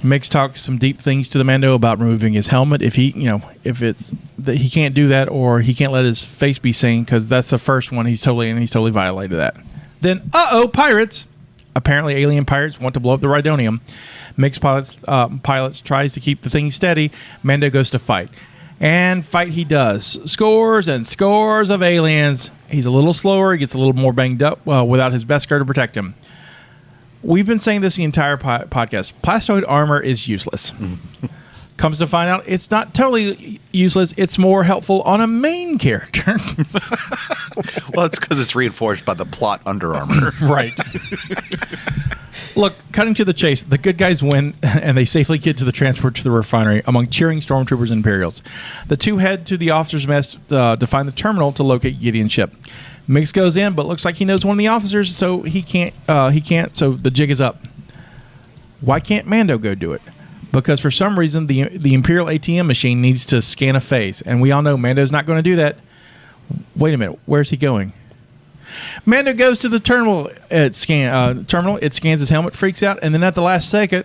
Mix talks some deep things to the Mando about removing his helmet if it's that he can't do that, or he can't let his face be seen, because that's the first one he's totally violated that. Then pirates. Apparently alien pirates want to blow up the rhydonium. Mix pilots tries to keep the thing steady. Mando goes to fight. And fight he does. Scores and scores of aliens. He's a little slower. He gets a little more banged up without his Beskar to protect him. We've been saying this the entire podcast. Plastoid armor is useless. Comes to find out, it's not totally useless. It's more helpful on a main character. Well, it's because it's reinforced by the plot under armor. Right. Look, cutting to the chase, the good guys win, and they safely get to the transport to the refinery among cheering stormtroopers and Imperials. The two head to the officers' mess to find the terminal to locate Gideon's ship. Mix goes in, but looks like he knows one of the officers, so he can't. So the jig is up. Why can't Mando go do it? Because for some reason the Imperial ATM machine needs to scan a face, and we all know Mando's not going to do that. Wait a minute, where's he going? Mando goes to the terminal. It scans his helmet, freaks out, and then at the last second,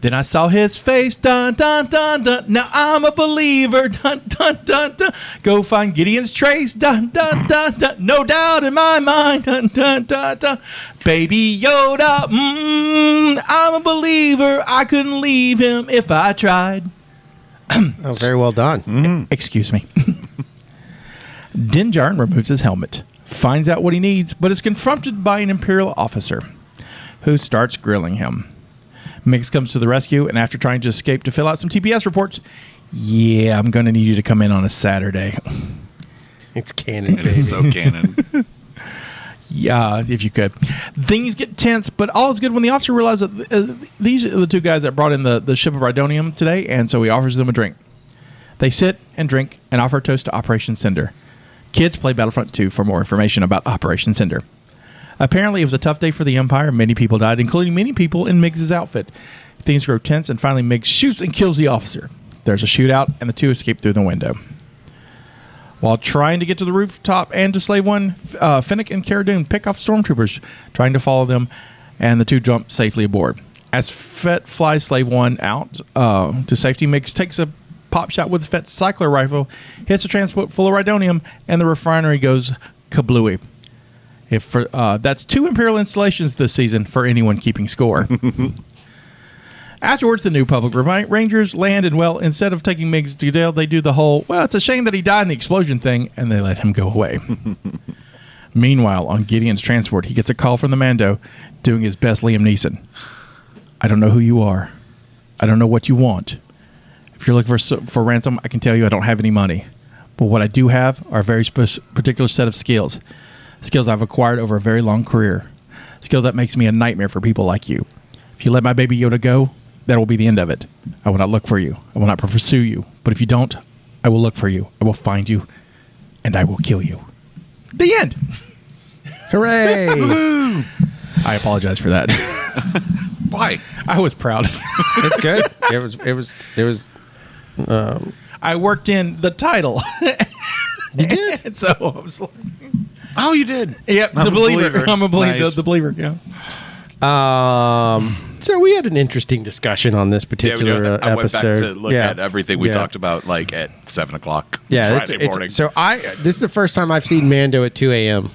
then I saw his face. Dun dun dun dun. Now I'm a believer. Dun dun dun dun. Go find Gideon's trace. Dun dun dun dun. No doubt in my mind. Dun dun dun dun. Baby Yoda. I'm a believer. I couldn't leave him if I tried. Oh, very well done. Excuse me. Din Djarin removes his helmet, finds out what he needs, but is confronted by an Imperial officer who starts grilling him. Mix comes to the rescue, and after trying to escape to fill out some TPS reports, yeah, I'm going to need you to come in on a Saturday. It's canon, baby. It's so canon. Yeah, if you could. Things get tense, but all is good when the officer realizes that these are the two guys that brought in the ship of Rhydonium today, and so he offers them a drink. They sit and drink and offer a toast to Operation Cinder. Kids, play Battlefront 2 for more information about Operation Cinder. Apparently, it was a tough day for the Empire. Many people died, including many people in Miggs' outfit. Things grow tense, and finally Miggs shoots and kills the officer. There's a shootout, and the two escape through the window. While trying to get to the rooftop and to Slave One, Fennec and Cara Dune pick off stormtroopers, trying to follow them, and the two jump safely aboard. As Fett flies Slave One out to safety, Miggs takes a pop shot with Fett's cycler rifle, hits a transport full of Rhydonium, and the refinery goes kablooey. That's 2 Imperial installations this season for anyone keeping score. Afterwards, the New Republic Rangers land, and, well, instead of taking Miggs to jail, they do the whole, well, it's a shame that he died in the explosion thing, and they let him go away. Meanwhile, on Gideon's transport, he gets a call from the Mando doing his best Liam Neeson. I don't know who you are. I don't know what you want. If you're looking for ransom, I can tell you I don't have any money. But what I do have are a very particular set of skills. Skills I've acquired over a very long career. Skill that makes me a nightmare for people like you. If you let my baby Yoda go, that will be the end of it. I will not look for you. I will not pursue you. But if you don't, I will look for you. I will find you, and I will kill you. The end. Hooray! I apologize for that. Why? I was proud. It's good. It was. I worked in the title. You did? And so I was like, Oh, you did. yep, I'm the a believer. believer. I'm a believer. Nice. The believer, yeah. So we had an interesting discussion on this Yeah, particular I went back episode. to look at everything we Yeah. talked about, like at 7:00 Yeah, Friday morning. So this is the first time I've seen Mando at 2 a.m.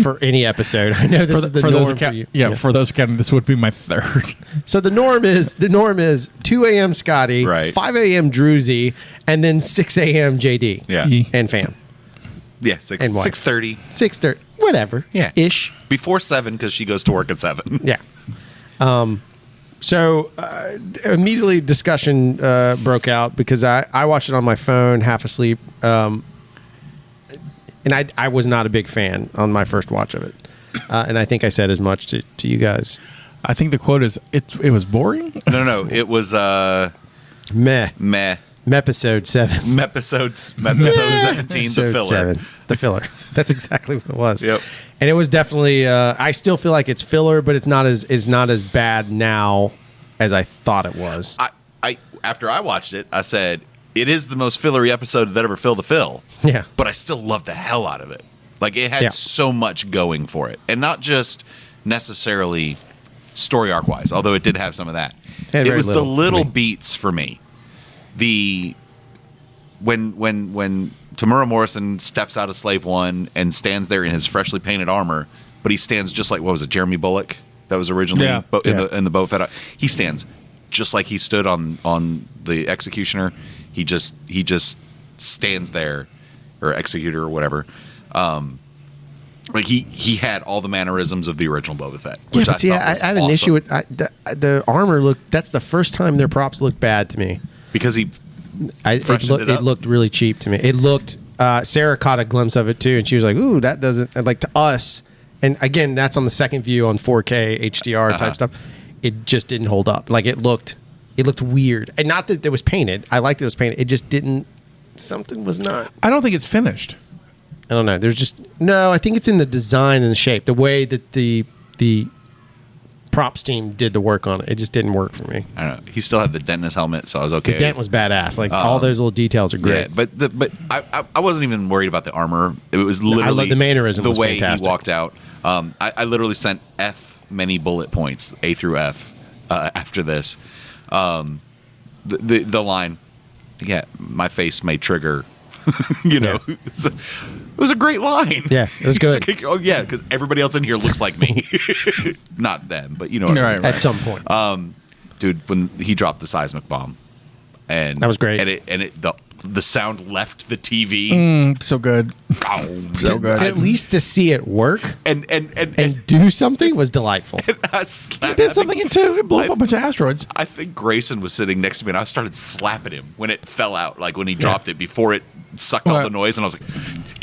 for any episode. I know this is the norm for you. Yeah, for those counting, this would be my third. So the norm is 2 a.m. Scotty, Right. 5 a.m. Druzy, and then 6 a.m. JD. Yeah. And fam. Yeah, And wife. 6:30 6:30, whatever. Yeah. Ish. before 7 because she goes to work at 7. Yeah. So immediately discussion broke out because I watched it on my phone, half asleep, and I was not a big fan on my first watch of it, and I think I said as much to you guys. I think the quote is, it was boring. No, it was Meh. meh. Episode 7. Episode 17, the Episode filler. 7. The filler. That's exactly what it was. Yep. And it was definitely. I still feel like it's filler, but it's not as bad now as I thought it was. I after I watched it, I said it is the most fillery episode that ever filled a fill. Yeah. But I still loved the hell out of it. Like it had Yeah. so much going for it, and not just necessarily story arc wise, although it did have some of that. Had It very was the little to little me. beats for me. When Tamura Morrison steps out of Slave One and stands there in his freshly painted armor, but he stands just like, what was it, Jeremy Bullock? That was originally Yeah. in the Boba Fett. He stands just like he stood on the Executioner. He just stands there, or Executor or whatever. Like he had all the mannerisms of the original Boba Fett. Yeah, Which but see, thought I was had an awesome. issue with the armor. That's the first time their props looked bad to me. because he freshened it It up. looked really cheap to me. It looked. Sarah caught a glimpse of it too, and she was like, "Ooh, that doesn't like to us." And again, that's on the second view on 4K HDR type stuff. It just didn't hold up. Like it looked weird, and not that it was painted. I liked that it was painted. It just didn't. Something was not. I don't think it's finished. I don't know. There's just no. I think it's in the design and the shape, the way that the props team did the work on it. It just didn't work for me. I don't know. He still had the dent in his helmet, so I was okay. The dent was badass. Like all those little details are great. Yeah, but I wasn't even worried about the armor. It was literally love the mannerism the was way fantastic. he walked out. I literally sent F many bullet points, A through F, after this. The line, yeah, my face may trigger. So, it was a great line. Yeah, it was good. It's like, oh yeah, because everybody else in here looks like me. Not them, but you know what I mean. Right. At some point. Dude, when he dropped the seismic bomb, and That was great. and the sound left the TV. So good. So good. At least to see it work And do something was delightful. I slapped- Did I something think- into it blew up a bunch of asteroids. I think Grayson was sitting next to me, and I started slapping him when it fell out, like when he dropped it before it sucked all the noise, and I was like,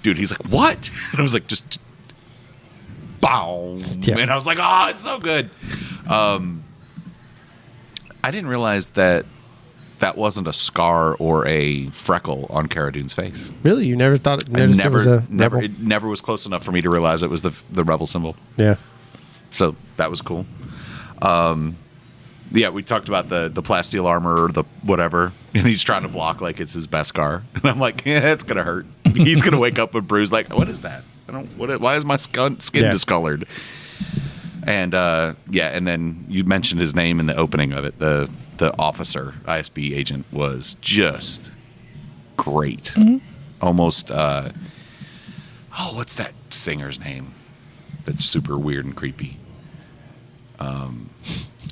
dude. He's like, what? And I was like, just boom. Yeah. And I was like, oh, it's so good. I didn't realize that wasn't a scar or a freckle on Cara Dune's face. Really, you never thought it? Noticed it was a rebel? It never was close enough for me to realize it was the rebel symbol. Yeah. So that was cool. Yeah, we talked about the plasteel armor or the whatever, and he's trying to block like it's his best scar. And I'm like, yeah, it's gonna hurt. He's gonna wake up with bruise. Like, what is that? Why is my skin discolored? And and then you mentioned his name in the opening of it. The officer, ISB agent, was just great. Mm-hmm. Almost. What's that singer's name? That's super weird and creepy.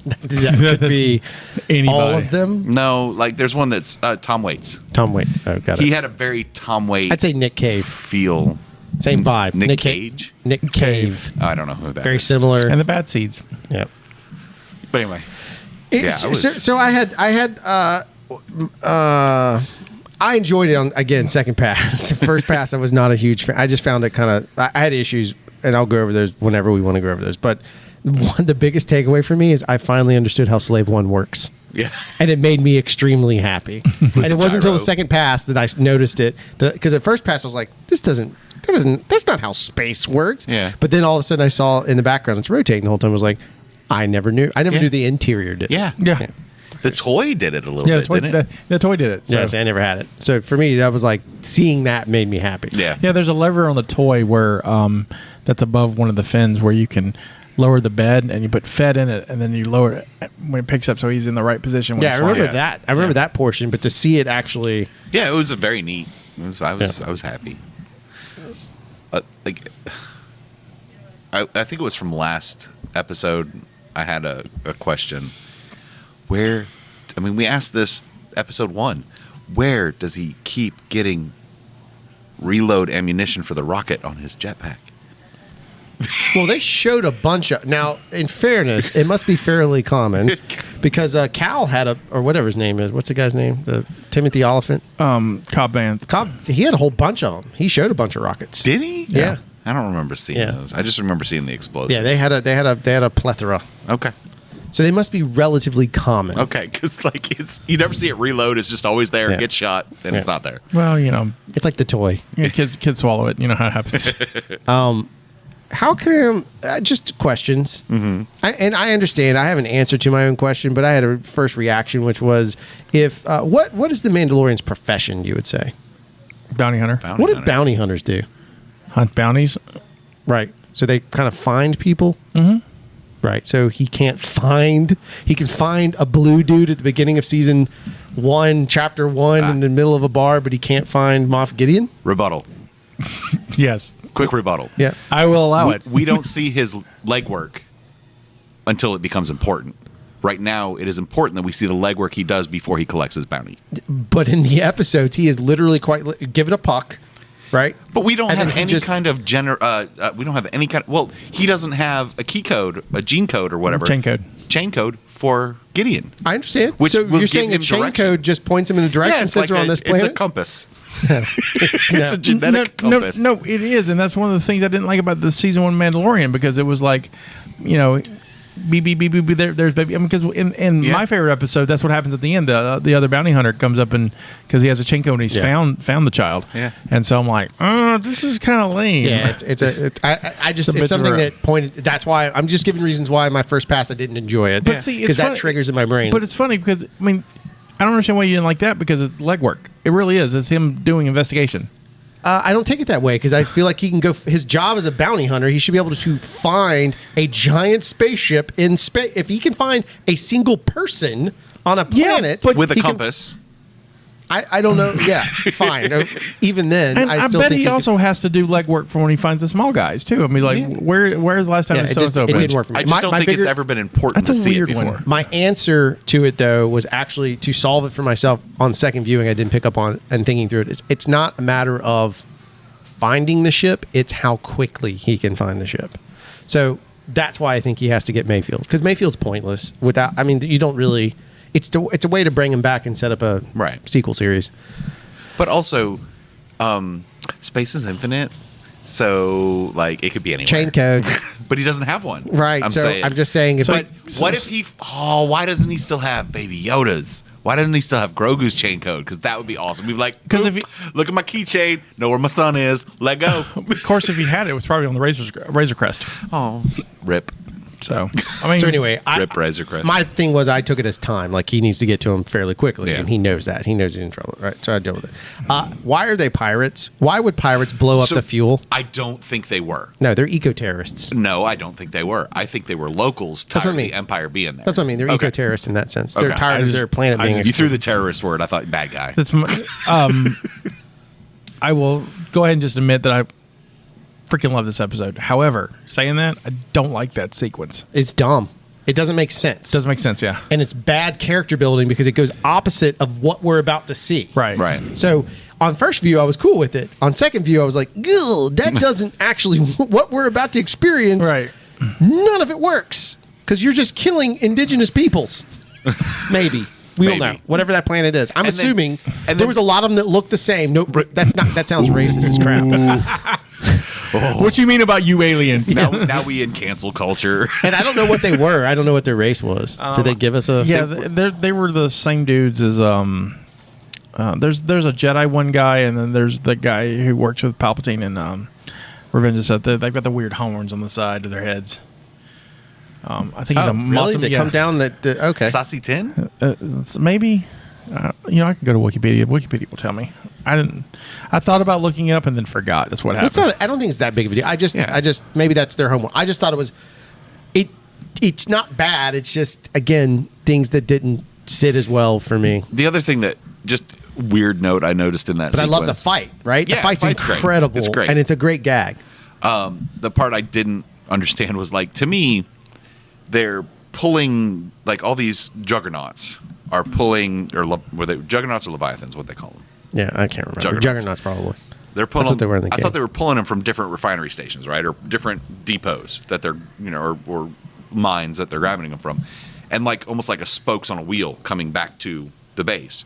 That could be Anybody. all of them. No, like there's one that's Tom Waits. Tom Waits. Oh, got it. He had a very Tom Waits. I'd say Nick Cave. Feel. Same vibe. Nick Ca- Cage? Nick Cave. I don't know who that Very is. similar. And the bad seeds. Yeah. But anyway, So I had I enjoyed it on, again, second pass. First pass, I was not a huge fan. I just found it kind of, I had issues, and I'll go over those whenever we want to go over those. But the biggest takeaway for me is I finally understood how Slave One works. Yeah. And it made me extremely happy. And it wasn't until the gyro. second pass that I noticed it. Because at first pass, I was like, that's not how space works. Yeah. But then all of a sudden I saw in the background, it's rotating the whole time. I was like, I never knew the interior did it. Yeah. Yeah. The toy did it a little Yeah, bit, didn't it? the toy did it. So. Yes, I never had it. So for me, that was like, seeing that made me happy. Yeah. Yeah, there's a lever on the toy where that's above one of the fins where you can lower the bed and you put Fed in it and then you lower it when it picks up so he's in the right position. When Yeah, I it's remember flying. that. I remember that portion, but to see it actually, Yeah, it was a very neat. I was happy. I think it was from last episode. I had a question. We asked this episode 1. Where does he keep getting reload ammunition for the rocket on his jetpack? well, they showed a bunch of. Now, in fairness, it must be fairly common because Cal had or whatever his name is. What's the guy's name? The Timothy Oliphant. Cobb Band. Cobb. He had a whole bunch of them. He showed a bunch of rockets. Did he? Yeah. I don't remember seeing those. I just remember seeing the explosives. Yeah, they had a plethora. Okay. So they must be relatively common. Okay, because you never see it reload. It's just always there. Yeah. Gets shot, then it's not there. Well, It's like the toy. kids swallow it. You know how it happens. How come? Just questions. Mm-hmm. I understand. I have an answer to my own question, but I had a first reaction, which was, if what is the Mandalorian's profession? You would say. Bounty hunter. What did bounty hunters do? Hunt bounties. Right. So they kind of find people. Mm-hmm. Right. So he can find a blue dude at the beginning of season 1, chapter 1, in the middle of a bar, but he can't find Moff Gideon. Rebuttal. Yes. Quick rebuttal. Yeah. I will allow it. We don't see his legwork until it becomes important. Right now, it is important that we see the legwork he does before he collects his bounty. But in the episodes, he is literally give it a puck. Right, But we don't And have then he any just- kind of we don't have any kind. Well, he doesn't have a key code, a gene code, or whatever. Chain code. For Gideon. I understand. Which So will you're saying give a him chain direction. code just points him in a direction sensor on this planet? It's a compass. No. It's a genetic compass. No, it is, and that's one of the things I didn't like about the season 1 Mandalorian, because it was like, beep beep beep beep. There's baby. Because in my favorite episode, that's what happens at the end. The other bounty hunter comes up and because he has a chain code and he's found the child. Yeah. And so I'm like, oh, this is kind of lame. Yeah, it's bit something of a- that pointed. That's why I'm just giving reasons why my first pass I didn't enjoy it. But see, it's because that funny- triggers in my brain. But it's funny because I don't understand why you didn't like that, because it's legwork. It really is. It's him doing investigation. I don't take it that way because I feel like he can go. His job as a bounty hunter, he should be able to find a giant spaceship in space. If he can find a single person on a planet, With a he can- compass. I don't know. Yeah, fine. Even then, And I I still bet think he also has to do legwork for when he finds the small guys too. I mean, like, where's the last time Yeah, he it saw just- so it didn't work for me. I just don't think it's bigger- ever been important That's to a see it weird before. one. My answer to it, though, was actually to solve it for myself on second viewing. I didn't pick up on and thinking through it. It's not a matter of finding the ship; it's how quickly he can find the ship. So that's why I think he has to get Mayfield, because Mayfield's pointless without. I mean, you don't really. It's a way to bring him back and set up a sequel series. But also, space is infinite, so it could be anywhere. Chain codes, But he doesn't have one. right? I'm just saying. If But what if he? Oh, why doesn't he still have Baby Yodas? Why doesn't he still have Grogu's chain code? Because that would be awesome. We'd be like, 'Cause "Boop, look at my keychain. Know where my son is. Let go. Of course, if he had it, it was probably on the Razor Crest. Oh, rip, So I mean, so anyway, rip Razor Crest. my thing was I took it as time. Like, he needs to get to him fairly quickly, Yeah. and he knows that. He knows he's in trouble, right? So I deal with it. Why are they pirates? Why would pirates blow up So, the fuel? I don't think they were. No, they're eco-terrorists. No, I don't think they were. I think they were locals That's tired what I of mean. the Empire being there. That's what I mean. They're Okay. eco-terrorists in that sense. They're Okay. tired of their planet being You threw the terrorist word. I thought bad guy. that's I will go ahead and just admit that I freaking love this episode. However, saying that, I don't like that sequence. It's dumb. It doesn't make sense. Doesn't make sense, yeah. And it's bad character building because it goes opposite of what we're about to see. Right. Right. So on first view, I was cool with it. On second view, I was like, "Gah, that doesn't actually what we're about to experience. Right. None of it works because you're just killing indigenous peoples. Maybe. We don't Maybe. know. Whatever that planet is. I'm And then- assuming and there then- was a lot of them that looked the same. No, that sounds racist as crap. What you mean about you aliens? Now we in cancel culture. And I don't know what they were. I don't know what their race was. Did they give us a? Yeah, they were the same dudes as there's a Jedi one guy, and then there's the guy who works with Palpatine in Revenge of the Sith. They've got the weird horns on the side of their heads. I think he's a Muslim. Really? They come down okay. Sassy 10? Maybe. I can go to Wikipedia. Wikipedia will tell me. I thought about looking it up and then forgot. That's what happened. I don't think it's that big of a deal. I just maybe that's their homework. I just thought it was. It's not bad. It's just again things that didn't sit as well for me. The other thing that just weird note I noticed in that. But sequence, I love the fight. Right? Yeah, the fight's incredible. Great. It's great, and it's a great gag. The part I didn't understand was like to me, they're pulling like all these juggernauts are pulling were they juggernauts or leviathans? What they call them? Yeah, I can't remember. Juggernauts probably. They're pulling. That's what they were in the game. I thought they were pulling them from different refinery stations, right, or different depots that they're or mines that they're grabbing them from, and like almost like a spokes on a wheel coming back to the base.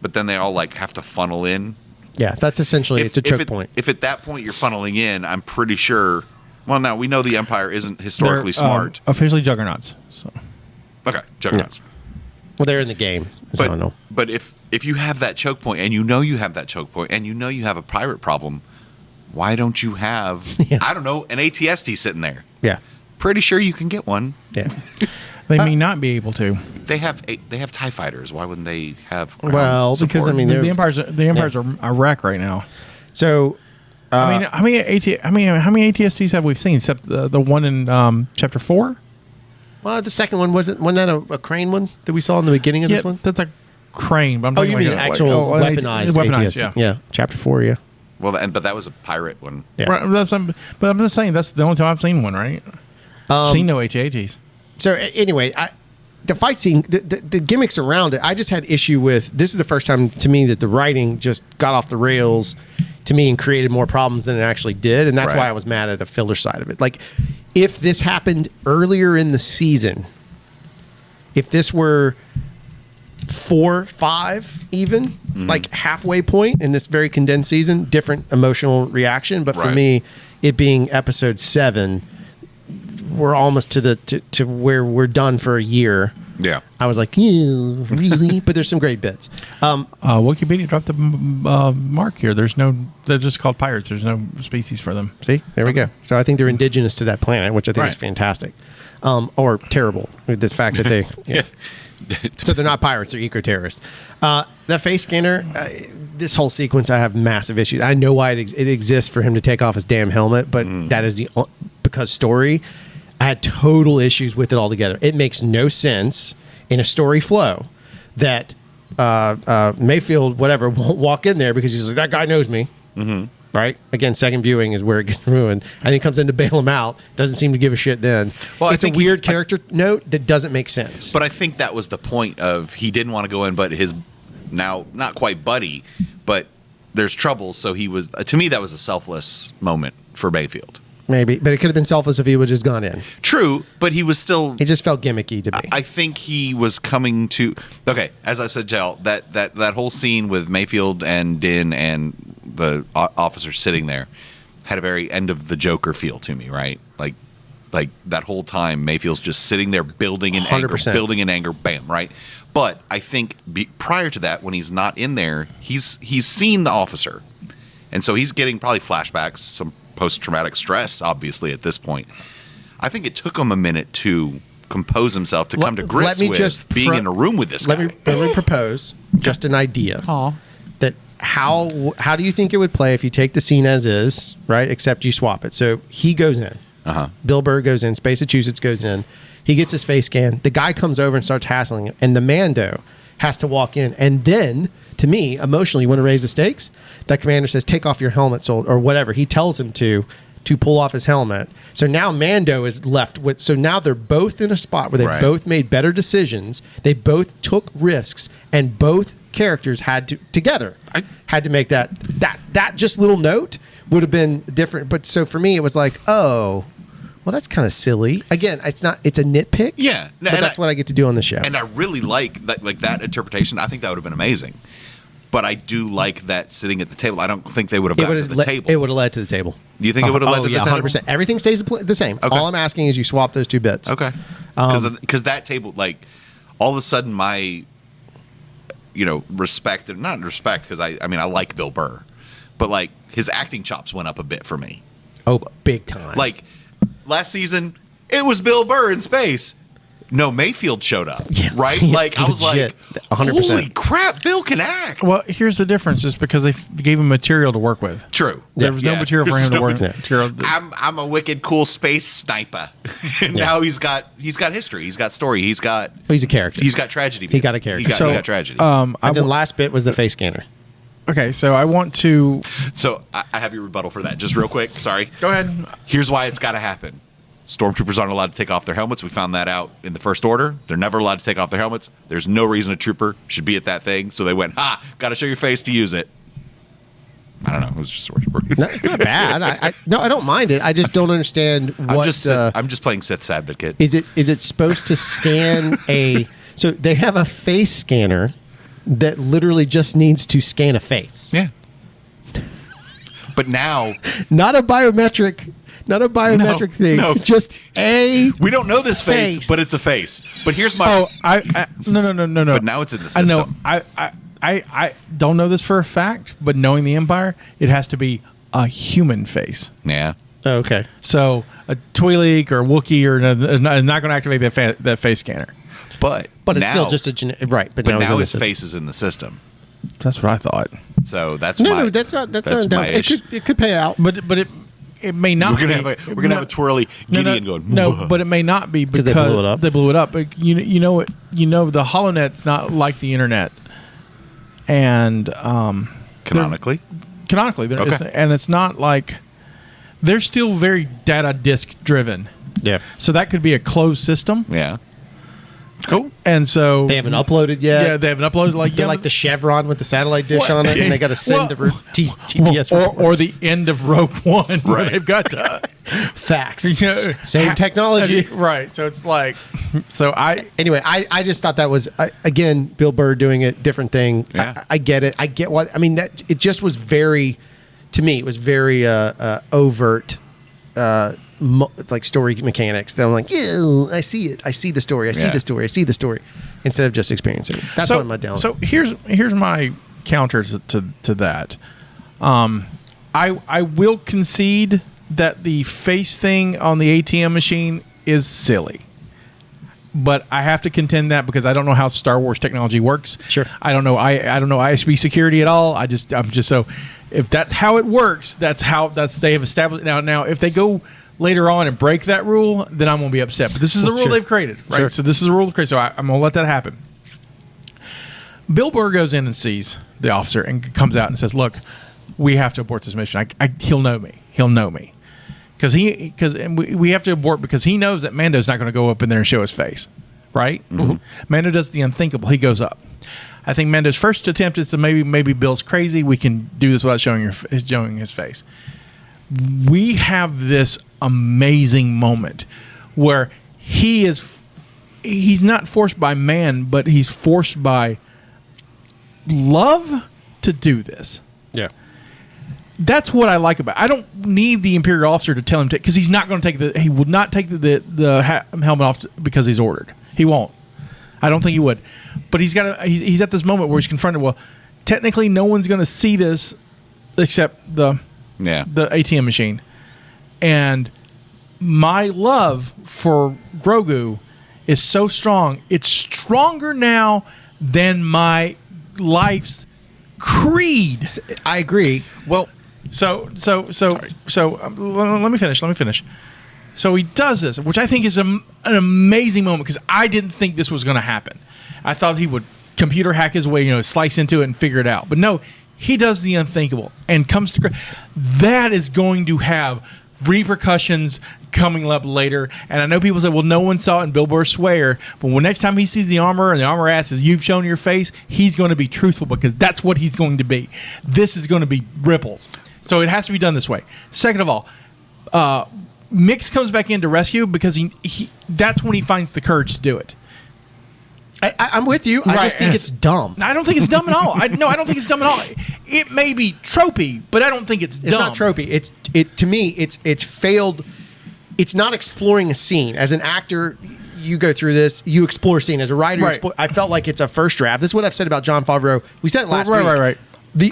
But then they all like have to funnel in. Yeah, that's essentially it's a choke point. If at that point you're funneling in, I'm pretty sure. Well, now we know the Empire isn't historically smart. Officially juggernauts. So. Okay, juggernauts. Yeah. Well, they're in the game. So I don't know. But if you have that choke point, and you have that choke point, and you have a pirate problem, why don't you have I don't know, an ATST sitting there? Yeah. Pretty sure you can get one. Yeah. They may not be able to. They have TIE fighters. Why wouldn't they have? Well, because I mean, the Empire's a wreck right now. So, how many ATSTs have we seen? Except the one in Chapter 4. Well, the second one wasn't that a crane one that we saw in the beginning of this one? That's a crane. But I'm talking you mean actual weaponized ATST? Yeah, Chapter 4. Yeah. Well, but that was a pirate one. Yeah. Right, but I'm just saying that's the only time I've seen one. Right. Seen no AT-ATs. So anyway, the fight scene, the gimmicks around it, I just had issue with. This is the first time to me that the writing just got off the rails to me and created more problems than it actually did, and that's why I was mad at the filler side of it. Like, if this happened earlier in the season, if this were 4, 5, even like halfway point in this very condensed season, different emotional reaction. But for me, it being episode 7. We're almost to where we're done for a year. Yeah, I was like, ew, really? But there's some great bits. Wikipedia dropped the mark here. They're just called pirates. There's no species for them. See, there we go. So I think they're indigenous to that planet, which I think is fantastic, or terrible. The fact that they, so they're not pirates; they're eco-terrorists. That face scanner, this whole sequence, I have massive issues. I know why it exists for him to take off his damn helmet, but that is because story. I had total issues with it altogether. It makes no sense in a story flow that Mayfield, whatever, won't walk in there because he's like, that guy knows me. Mm-hmm. Right? Again, second viewing is where it gets ruined. And he comes in to bail him out. Doesn't seem to give a shit then. Well, it's a weird character note that doesn't make sense. But I think that was the point of he didn't want to go in, but his now not quite buddy, but there's trouble. So he was, to me, that was a selfless moment for Mayfield. Maybe, but it could have been selfless if he would have just gone in. True, but he was still... He just felt gimmicky to me. I think he was coming to... Okay, as I said, Jell, that whole scene with Mayfield and Din and the officer sitting there had a very end of the Joker feel to me, right? Like that whole time, Mayfield's just sitting there building in 100%. anger, bam, right? But I think prior to that, when he's not in there, he's seen the officer. And so he's getting probably flashbacks, some post-traumatic stress, obviously, at this point. I think it took him a minute to compose himself, to come to grips with being in a room with this guy. Let me propose just an idea. That how do you think it would play if you take the scene as is, right, except you swap it? So he goes in. Bill Burr goes in. Massachusetts goes in. He gets his face scanned. The guy comes over and starts hassling him. And the Mando has to walk in. And then, to me, emotionally, you want to raise the stakes? That commander says, take off your helmet, or whatever. He tells him to pull off his helmet. So now Mando is left with... So now they're both in a spot where they both made better decisions. They both took risks. And both characters had to make that just little note would have been different. But so for me, it was like, oh... Well, that's kind of silly. Again, it's a nitpick. Yeah. But that's what I get to do on the show. And I really like that interpretation. I think that would have been amazing. but I do like that sitting at the table. I don't think they would have gotten to the table. It would have led to the table. Do you think it would have led to the table? 100%. Everything stays the same. Okay. All I'm asking is you swap those 2 bits. Okay. Because that table, like, all of a sudden my, respect, and not respect, because I like Bill Burr, but like his acting chops went up a bit for me. Oh, big time. Like last season, it was Bill Burr in space. No, Mayfield showed up, right? Like I was like, 100%. Holy crap, Bill can act. Well, here's the difference: is because they gave him material to work with. True. There was no material for him to work with. I'm a wicked cool space sniper. And now he's got history. He's got story. He's a character. He's got tragedy. He got a character. He got tragedy. And the last bit was the face scanner. Okay, so I want to. So I have your rebuttal for that. Just real quick. Sorry. Go ahead. Here's why it's got to happen. Stormtroopers aren't allowed to take off their helmets. We found that out in the First Order. They're never allowed to take off their helmets. There's no reason a trooper should be at that thing. So they went, got to show your face to use it. I don't know. It was just sort of. No, it's not bad. I don't mind it. I just don't understand what. I'm just playing Sith's advocate. Is it supposed to scan a? So they have a face scanner that literally just needs to scan a face. Yeah. But now, not a biometric thing. No. Just a. We don't know this face, but it's a face. But here's my. No. But now it's in the system. I don't know this for a fact, but knowing the Empire, it has to be a human face. Yeah. Oh, okay. So a Twi'lek or Wookiee are not going to activate that face scanner. But it's now, still just a right. But now it's his face is in the system. That's what I thought. So that's that's not my issue. It could pay out, but it may not. We're gonna have a twirly Gideon going. No, but it may not be because they blew it up. They blew it up. But the HoloNet's not like the internet, and canonically, okay. And it's not like they're still very data disk driven. Yeah. So that could be a closed system. Yeah. Cool. And so they haven't uploaded yet. Yeah, they haven't uploaded they're like the Chevron with the satellite dish on it, and they got to send the TPS or the end of Rogue One, where they've got to facts. Same technology, right? So it's like, anyway, I just thought that was again Bill Burr doing a different thing. Yeah. I get it. I get what I mean. That it just was very, to me, it was very overt. Like story mechanics that I'm like, yeah, I see it. I see the story. I see the story. I see the story. Instead of just experiencing it. That's what my down. So here's my counter to that. I will concede that the face thing on the ATM machine is silly. But I have to contend that because I don't know how Star Wars technology works. Sure. I don't know ISB security at all. I'm just so if that's how it works, they have established now if they go later on and break that rule, then I'm going to be upset. But this is the rule they've created, right? Sure. So this is a rule they've created, so I'm going to let that happen. Bill Burr goes in and sees the officer and comes out and says, look, we have to abort this mission. He'll know me. He'll know me. Because we have to abort because he knows that Mando's not going to go up in there and show his face, right? Mm-hmm. Mando does the unthinkable. He goes up. I think Mando's first attempt is to maybe Bill's crazy. We can do this without showing his face. We have this amazing moment where he's not forced by man, but he's forced by love to do this. Yeah. That's what I like about it. I don't need the Imperial officer to tell him to, because he's not going to take he will not take the helmet off because he's ordered. He won't. I don't think he would. But he's at this moment where he's confronted, well, technically no one's going to see this except the ATM machine. And my love for Grogu is so strong. It's stronger now than my life's creed. I agree. Well, so let me finish. So he does this, which I think is an amazing moment because I didn't think this was going to happen. I thought he would computer hack his way, slice into it and figure it out. But no, he does the unthinkable and comes to that is going to have repercussions coming up later. And I know people say, well, no one saw it and Bill Burr swear. But when next time he sees the armor and the armor asks, you've shown your face, he's going to be truthful because that's what he's going to be. This is going to be ripples. So it has to be done this way. Second of all, Mix comes back in to rescue because he that's when he finds the courage to do it. I'm with you. I just think it's dumb. I don't think it's dumb at all. I don't think it's dumb at all. It may be tropey, but I don't think it's dumb. It's not tropey. To me, it's failed. It's not exploring a scene. As an actor, you go through this, you explore a scene. As a writer, I felt like it's a first draft. This is what I've said about Jon Favreau. We said it last week. Right.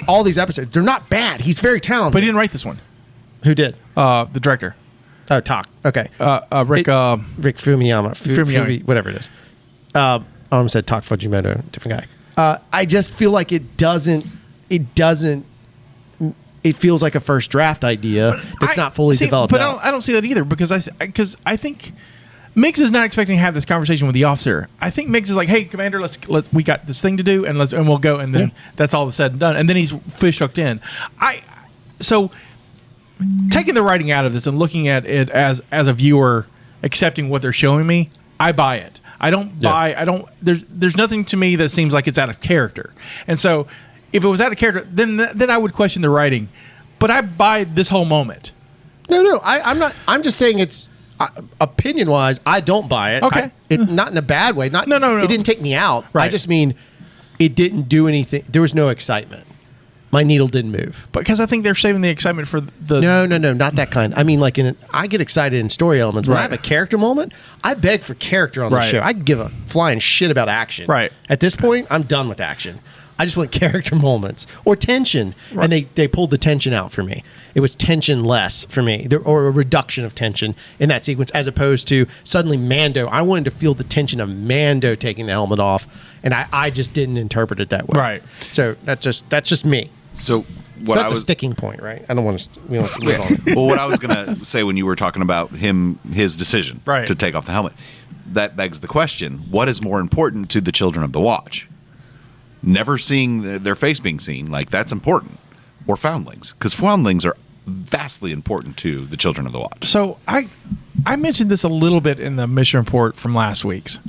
All these episodes, they're not bad. He's very talented. But he didn't write this one. Who did? The director. Oh, Tak. Okay. Rick Fumiyama. Fumiyama. Whatever it is. I almost said Tak Fujimoto, different guy. I just feel like it feels like a first draft idea that's not fully developed. But I don't see that either because I think Miggs is not expecting to have this conversation with the officer. I think Miggs is like, "Hey, Commander, we got this thing to do, and we'll go." And then that's all said and done. And then he's fish hooked in. So taking the writing out of this and looking at it as a viewer, accepting what they're showing me, I buy it. I don't buy. I don't. There's nothing to me that seems like it's out of character. And so, if it was out of character, then I would question the writing. But I buy this whole moment. No, I'm not. I'm just saying it's opinion wise. I don't buy it. Okay, not in a bad way. No. It didn't take me out. Right. I just mean it didn't do anything. There was no excitement. My needle didn't move. Because I think they're saving the excitement for the... No, not that kind. I mean, like, I get excited in story elements. When I have a character moment, I beg for character on the show. I give a flying shit about action. Right. At this point, I'm done with action. I just want character moments. Or tension. Right. And they pulled the tension out for me. It was tension less for me. Or a reduction of tension in that sequence, as opposed to suddenly Mando. I wanted to feel the tension of Mando taking the helmet off, and I just didn't interpret it that way. Right. So that's just me. So that's a sticking point, right? I don't want to. We don't move on. Well, what I was going to say when you were talking about his decision to take off the helmet, that begs the question: what is more important to the Children of the Watch? Never seeing their face being seen, like that's important, or foundlings? Because foundlings are vastly important to the Children of the Watch. So I mentioned this a little bit in the mission report from last week's,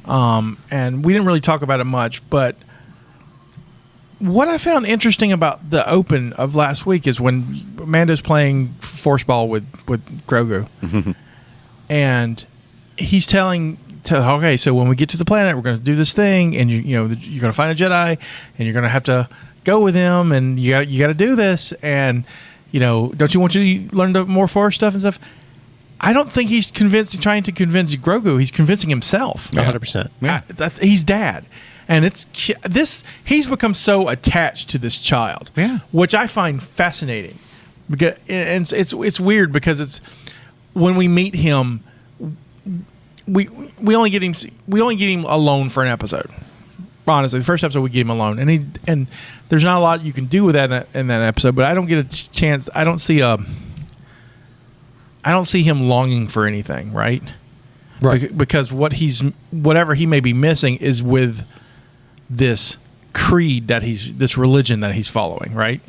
and we didn't really talk about it much, but. What I found interesting about the open of last week is when Amanda's playing force ball with Grogu, and he's telling, okay, so when we get to the planet, we're going to do this thing, and you're going to find a Jedi, and you're going to have to go with him, and you got to do this, and don't you want to learn more force stuff and stuff? I don't think he's trying to convince Grogu. He's convincing himself. 100%. Yeah. He's dad. And he's become so attached to this child, which I find fascinating. Because and it's weird because it's when we meet him, we only get him alone for an episode. Honestly, the first episode we get him alone, and there's not a lot you can do with that in that episode. But I don't get a chance. I don't see him longing for anything, right? Right. Because whatever he may be missing is with this creed this religion that he's following, right?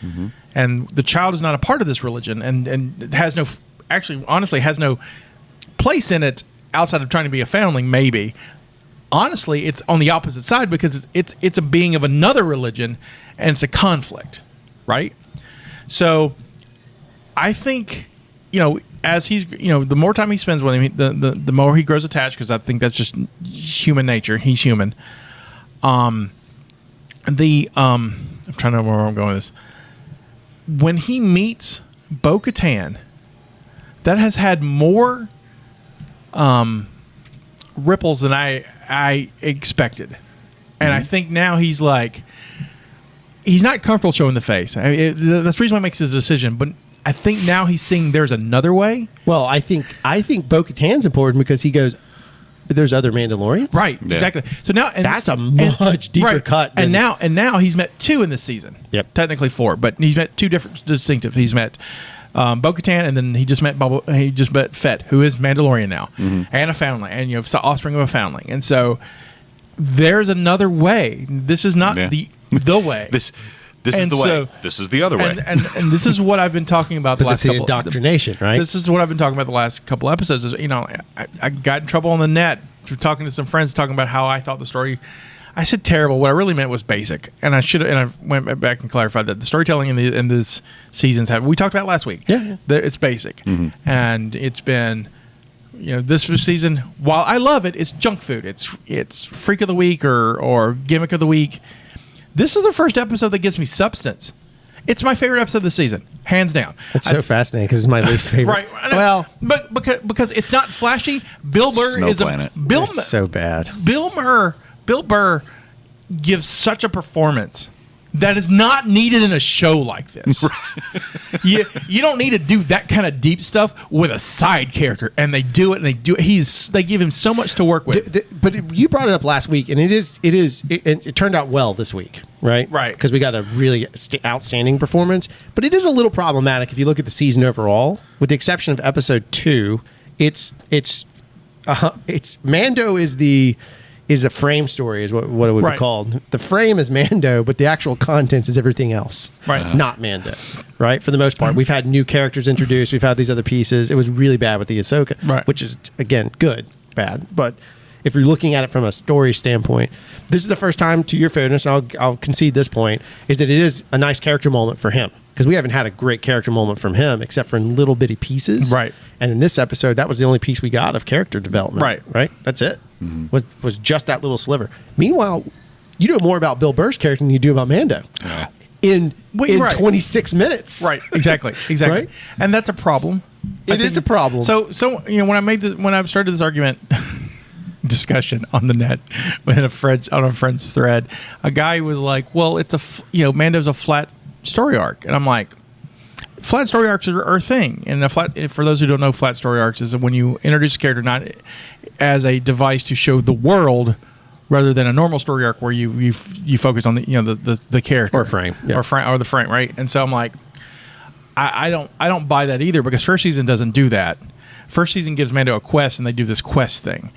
Mm-hmm. And the child is not a part of this religion, and has no, actually, honestly, has no place in it outside of trying to be a foundling. Maybe, honestly, it's on the opposite side because it's a being of another religion, and it's a conflict, right? So, I think as he's the more time he spends with him, the more he grows attached, because I think that's just human nature. He's human. I'm trying to know where I'm going with this. When he meets Bo-Katan, that has had more ripples than I expected, and I think now he's like he's not comfortable showing the face. That's the reason why he makes his decision, but. I think now he's seeing there's another way. Well, I think Bo-Katan's important because he goes, there's other Mandalorians. Right, exactly. So now that's a much deeper cut. And now he's met 2 in this season. Yep. Technically 4, but he's met 2 different distinctive. He's met Bo-Katan, and then he just met Fett, who is Mandalorian now, and a foundling, and offspring of a foundling. And so there's another way. This is not the way. This is the way. This is the other way. And this is what I've been talking about the last couple. Indoctrination, right? This is what I've been talking about the last couple episodes. Is I got in trouble on the net for talking to some friends talking about how I thought the story. I said terrible. What I really meant was basic, and I went back and clarified that the storytelling in this seasons we talked about last week. Yeah. It's basic, and it's been this season, while I love it, it's junk food. It's freak of the week or gimmick of the week. This is the first episode that gives me substance. It's my favorite episode of the season, hands down. It's so fascinating because it's my least favorite. Right. Well, but because it's not flashy. Bill Burr Snow is Planet. it's so bad. Bill Burr gives such a performance that is not needed in a show like this. you don't need to do that kind of deep stuff with a side character, and they do it. They give him so much to work with. But you brought it up last week, and it turned out well this week, right? Right. Because we got a really outstanding performance. But it is a little problematic if you look at the season overall, with the exception of episode 2. It's Mando is a frame story, is what it would be called. The frame is Mando, but the actual contents is everything else. Right. Not Mando, right? For the most part. We've had new characters introduced. We've had these other pieces. It was really bad with the Ahsoka, right. which is, again, good, bad. But if you're looking at it from a story standpoint, this is the first time, to your fairness, and I'll concede this point, is that it is a nice character moment for him. Because we haven't had a great character moment from him except for in little bitty pieces. Right. And in this episode, that was the only piece we got of character development. Right. Right? That's it. Was just that little sliver. Meanwhile, you know more about Bill Burr's character than you do about Mando. Yeah. In 26 minutes. Right. Exactly. Right? And that's a problem. It is a problem. So when I started this argument discussion on the net on a friend's thread, a guy was like, "Well, it's Mando's a flat story arc," and I'm like, flat story arcs are a thing. And for those who don't know, flat story arcs is when you introduce a character not as a device to show the world, rather than a normal story arc where you focus on the character or frame, or the frame, right? And so I'm like, I don't buy that either, because first season doesn't do that. First season gives Mando a quest, and they do this quest thing.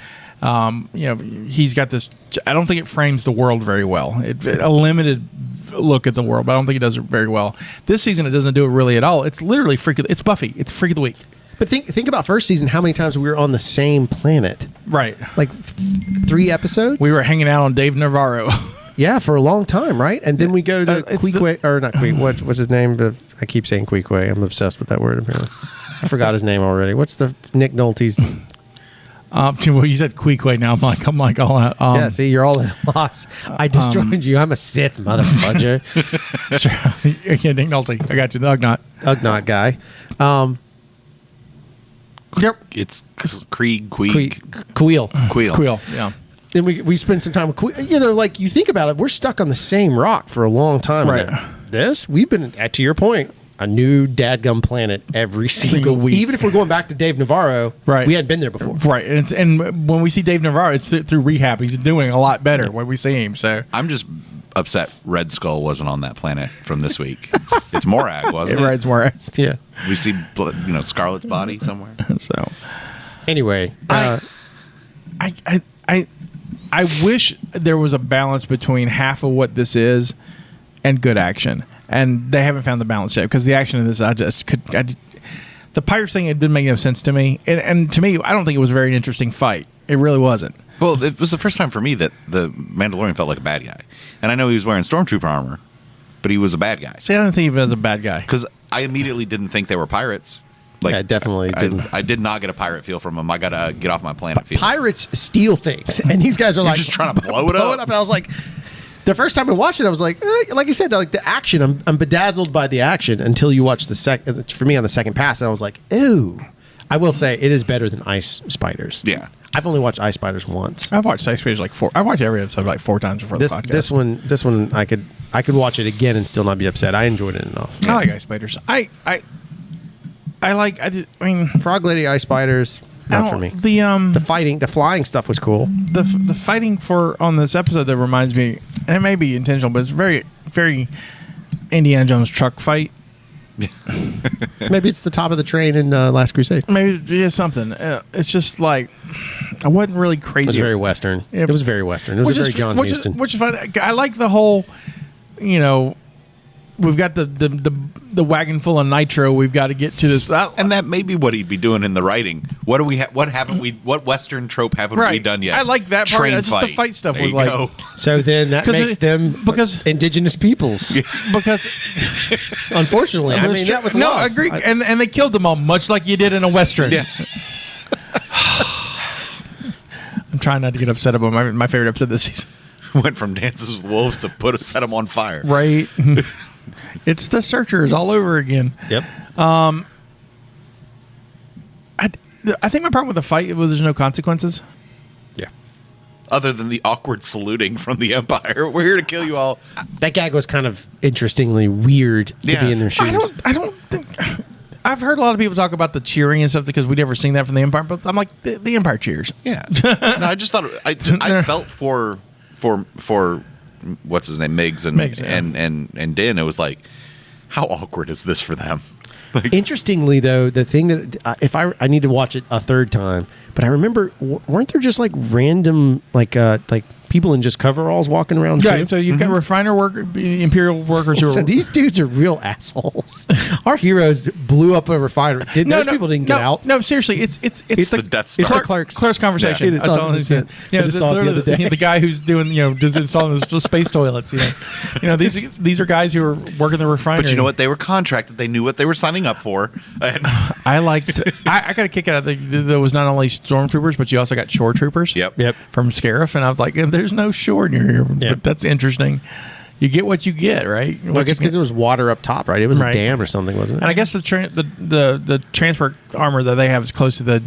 He's got this. I don't think it frames the world very well. A limited look at the world, but I don't think it does it very well. This season, it doesn't do it really at all. It's literally it's Buffy. It's Freak of the Week. But think about first season, how many times we were on the same planet. Right. Like 3 episodes? We were hanging out on Dave Navarro. Yeah, for a long time, right? And then we go to Queequeg, or not Queequeg, what's his name? I keep saying Queequeg. I'm obsessed with that word, apparently. I forgot his name already. What's the Nick Nolte's? Well, you said Queequeg now. I'm like all out. Yeah, see, you're all at a loss. I destroyed you. I'm a Sith, motherfucker. Yeah, Nick Nolte. I got you. The Ugnaught guy. Yep. It's Krieg, Queel. Queel. Yeah. Then we spend some time with Queel. Like, you think about it, we're stuck on the same rock for a long time. Right. We've been, to your point, a new dadgum planet every single week. Even if we're going back to Dave Navarro, right. We hadn't been there before. Right. And when we see Dave Navarro, it's through rehab. He's doing a lot better when we see him. So I'm just upset Red Skull wasn't on that planet from this week. It's Morag, wasn't it? Right, it's Morag. Yeah. We see Scarlet's body somewhere. So anyway, I wish there was a balance between half of what this is and good action. And they haven't found the balance yet, because the action of this, the Pirates thing, it didn't make no sense to me. And to me, I don't think it was a very interesting fight. It really wasn't. Well, it was the first time for me that the Mandalorian felt like a bad guy. And I know he was wearing Stormtrooper armor, but he was a bad guy. See, I don't think he was a bad guy. Because I immediately didn't think they were pirates. Like, I definitely didn't. I did not get a pirate feel from him. I got to get off my planet feel. Pirates steal things, and these guys are like just trying to blow it up. And I was like, the first time I watched it, I was like you said, like the action. I'm bedazzled by the action until you watch the second. For me, on the second pass, and I was like, ooh. I will say it is better than Ice Spiders. Yeah. I've only watched Ice Spiders once. I've watched Ice Spiders like 4. I've watched every episode like 4 times before the podcast. This one, I could watch it again and still not be upset. I enjoyed it enough. I like Ice Spiders. I mean, Frog Lady, Ice Spiders, not for me. The flying stuff was cool. The fighting on this episode that reminds me, and it may be intentional, but it's very, very Indiana Jones truck fight. Maybe it's the top of the train in Last Crusade. Maybe something. It's just like, I wasn't really crazy. It was very Western. It was very Western. It was very John Huston. Which is fine. I like the whole, we've got the wagon full of nitro. We've got to get to this, and that may be what he'd be doing in the writing. What do we? What Western trope haven't we done yet? I like that part. Train Just fight. the fight stuff there was you like. Go. So then that makes them indigenous peoples. Because unfortunately, I mean that with love. I agree, and they killed them all, much like you did in a Western. Yeah. trying not to get upset about my favorite episode this season. Went from Dances with Wolves to set them on fire. Right. It's the Searchers all over again. Yep. I think my problem with the fight was there's no consequences. Yeah. Other than the awkward saluting from the Empire. We're here to kill you all. That gag was kind of interestingly weird to be in their shoes. I don't think... I've heard a lot of people talk about the cheering and stuff because we never seen that from the Empire, but I'm like, the Empire cheers. Yeah. No, I just thought... I felt for what's his name? Miggs and Din. It was like, how awkward is this for them? Like, interestingly, though, the thing that if I need to watch it a third time, but I remember weren't there just like random like people in just coveralls walking around? Right. Too? So you've got Imperial workers who So are. these dudes are real assholes. Our heroes blew up a refinery. Those people didn't get out. No, seriously, it's the Death Star. It's the Clark's conversation. Yeah. It's That's all. 100%. I just saw it the other day. The guy who's doing just installing the space toilets. These are guys who are working the refinery. But you know what? They were contracted. They knew what they were signing up for. And I liked. I got a kick out of there was not only stormtroopers, but you also got shore troopers. Yep. From Scarif, and I was like, there's no shore near here, but that's interesting. You get what you get, right? Well, I guess because there was water up top, right? It was a dam or something, wasn't it? And I guess the transport armor that they have is close to the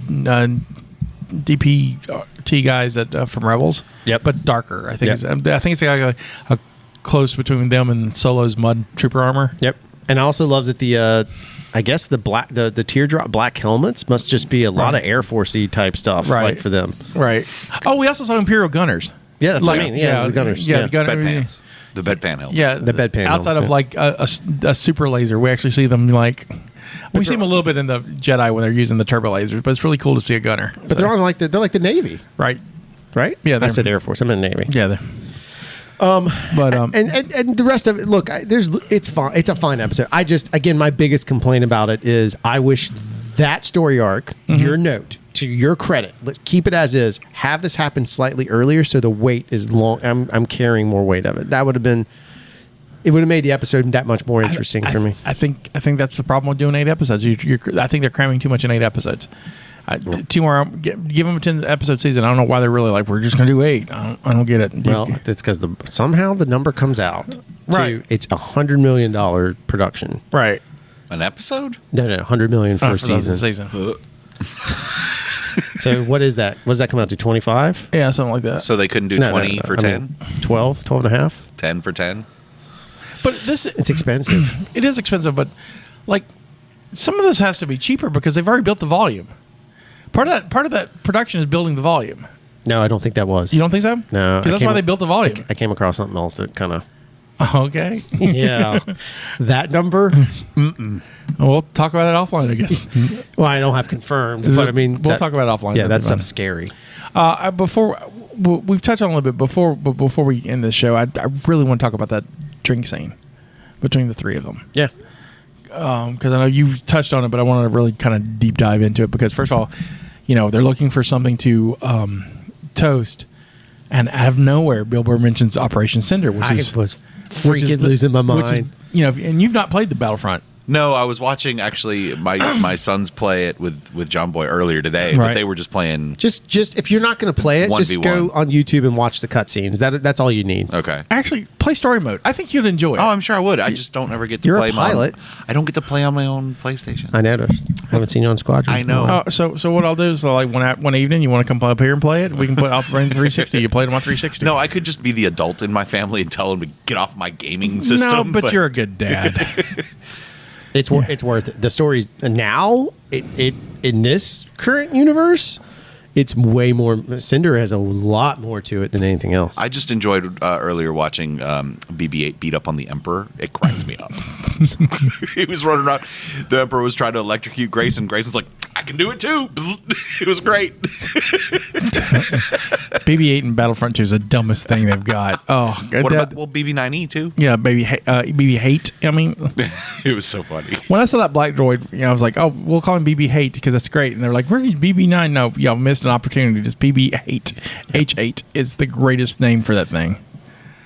DPT guys that from Rebels. Yep. But darker. I think Yep. it's like a close between them and Solo's mud trooper armor. Yep. And I also love that the I guess the teardrop black helmets must just be a lot of Air Force-y type stuff, like for them. Right. Oh, we also saw Imperial gunners. Yeah, that's what I mean. Yeah, the gunners. Yeah, the gunner. bedpans. The bedpan helmet. Yeah, the bedpan. Outside of like a super laser, we actually see them like. We see them a little bit in the Jedi when they're using the turbo lasers, but it's really cool to see a gunner. But they're on like the Navy, right? Yeah, I said Air Force. I meant Navy. Yeah. And the rest of it. Look, it's fine. It's a fine episode. I just again my biggest complaint about it is I wish that story arc, your note to your credit, keep it as is. Have this happen slightly earlier so the weight is long. I'm carrying more weight of it. That would have been. It would have made the episode that much more interesting for me. I think that's the problem with doing 8 episodes. I think they're cramming too much in 8 episodes. 2 more. Give them a 10 episode season. I don't know why they're really like we're just going to do 8. I don't get it. Well, it's because somehow the number comes out. Right. It's $100 million production. Right. An episode? No, $100 million for a season. So what is that? What does that come out to? 25? Yeah, something like that. So they couldn't do 20 for 10? 12 and a half? 10 for 10? But it's expensive. It is expensive, but like some of this has to be cheaper because they've already built the volume. Part of that production is building the volume. No, I don't think that was. You don't think so? No, because that's why they built the volume. I came across something else that kind of. Okay. Yeah, that number. We'll talk about it offline, I guess. Well, I don't have confirmed, but I mean, we'll talk about it offline. Yeah, that stuff's scary. Before we've touched on it a little bit before we end this show, I really want to talk about that drink scene between the 3 of them. Yeah. Because I know you touched on it, but I want to really kind of deep dive into it because first of all, they're looking for something to toast, and out of nowhere, Bill Burr mentions Operation Cinder, which I was freaking losing my mind. And you've not played the Battlefront. No, I was watching actually my sons play it with John Boy earlier today, but they were just playing. Just if you're not going to play it, 1v1. Just go on YouTube and watch the cutscenes. That's all you need. Okay. Actually, play story mode. I think you'd enjoy it. Oh, I'm sure I would. I just don't ever get to You're play a pilot. I don't get to play on my own PlayStation. I noticed. I haven't seen you on Squadron. I know. So what I'll do is like one evening, you want to come up here and play it? We can play. I'll bring the 360. You played it on 360. No, I could just be the adult in my family and tell them to get off my gaming system. No, but you're a good dad. It's worth it. The story's now it in this current universe, it's way more. Cinder has a lot more to it than anything else. I just enjoyed earlier watching BB-8 beat up on the Emperor. It cracked me up. He was running around. The Emperor was trying to electrocute Grace, and Grace was like, I can do it too. It was great. BB-8 and Battlefront 2 is the dumbest thing they've got. Oh, what about BB-9E too? Yeah, BB-8. I mean, it was so funny. When I saw that black droid, I was like, oh, we'll call him BB-8 because that's great. And they're like, where's BB-9? No, y'all missed an opportunity. Just BB-8. H8 is the greatest name for that thing.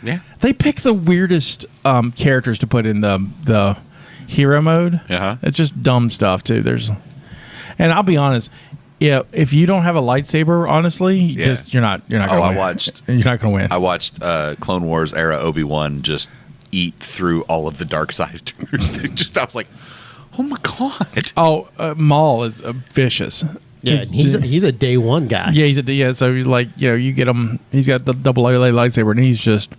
Yeah. They pick the weirdest characters to put in the hero mode. Uh-huh. It's just dumb stuff too. And I'll be honest, Yeah, if you don't have a lightsaber, honestly, just you're not gonna win. You're not gonna win. I watched Clone Wars era Obi-Wan just eat through all of the dark siders. I was like, oh my god. Oh, Maul is vicious. Yeah, he's a day one guy. Yeah, so he's like, you get him. He's got the double lightsaber, and he's just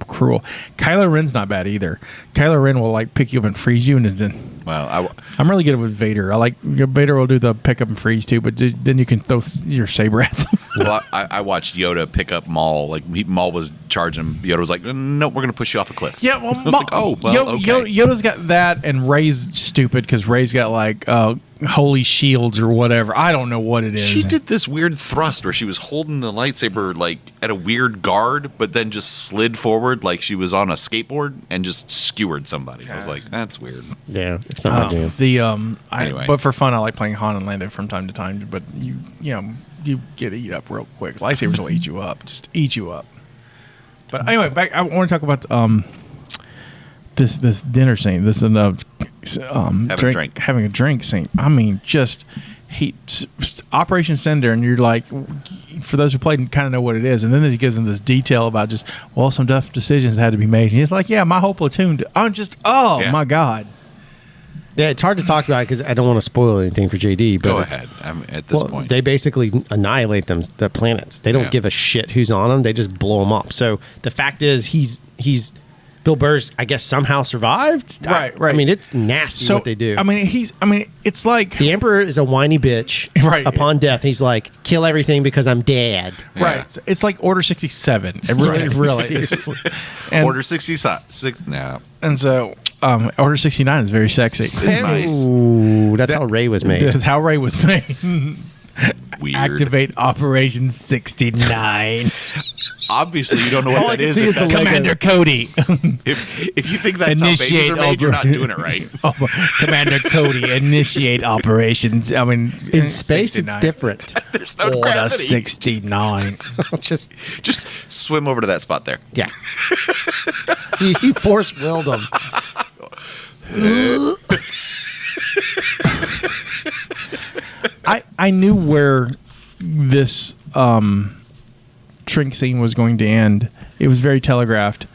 cruel. Kylo Ren's not bad either. Kylo Ren will like pick you up and freeze you, and then. Well, I'm really good with Vader. I like Vader will do the pick up and freeze too, but then you can throw your saber at them. Well, I watched Yoda pick up Maul. Like Maul was charging him. Yoda was like, "No, we're going to push you off a cliff." Yeah, well, I was like, "Oh, well, okay." Yoda's got that, and Rey's stupid because Rey's got like holy shields or whatever. I don't know what it is. She did this weird thrust where she was holding the lightsaber like at a weird guard, but then just slid forward like she was on a skateboard and just skewered somebody. I was like, "That's weird." Yeah, it's not my jam. Anyway. But for fun, I like playing Han and Lando from time to time. But you get eat up real quick. Lightsabers will eat you up, just eat you up. But anyway, back. I want to talk about this dinner scene. This having a drink scene. I mean, just Operation Cinder, and you're like, for those who played and kind of know what it is, and then he gives them this detail about just some tough decisions had to be made. And he's like, yeah, my whole platoon. My god. Yeah, it's hard to talk about because I don't want to spoil anything for JD. But go ahead. At this point, they basically annihilate the planets. They don't give a shit who's on them. They just blow them up. So the fact is, he's Bill Burr's, I guess, somehow survived. Right. I mean, it's nasty what they do. I mean, it's like the Emperor is a whiny bitch. Right. Upon death, he's like, kill everything because I'm dead. Yeah. Right. It's like Order 67. It really is. Order 66. No. And so Order 69 is very sexy. It's nice. Ooh, that's how Rey was made. That's how Rey was made. Weird. Activate Operation 69. Obviously, you don't know what that is. Commander Cody. If you think that's how babies are made, you're not doing it right. Commander Cody, initiate operations. I mean, in space, 69. It's different. There's no Order gravity. 69. just swim over to that spot there. Yeah. he force willed him. I knew where this drink scene was going to end. It was very telegraphed,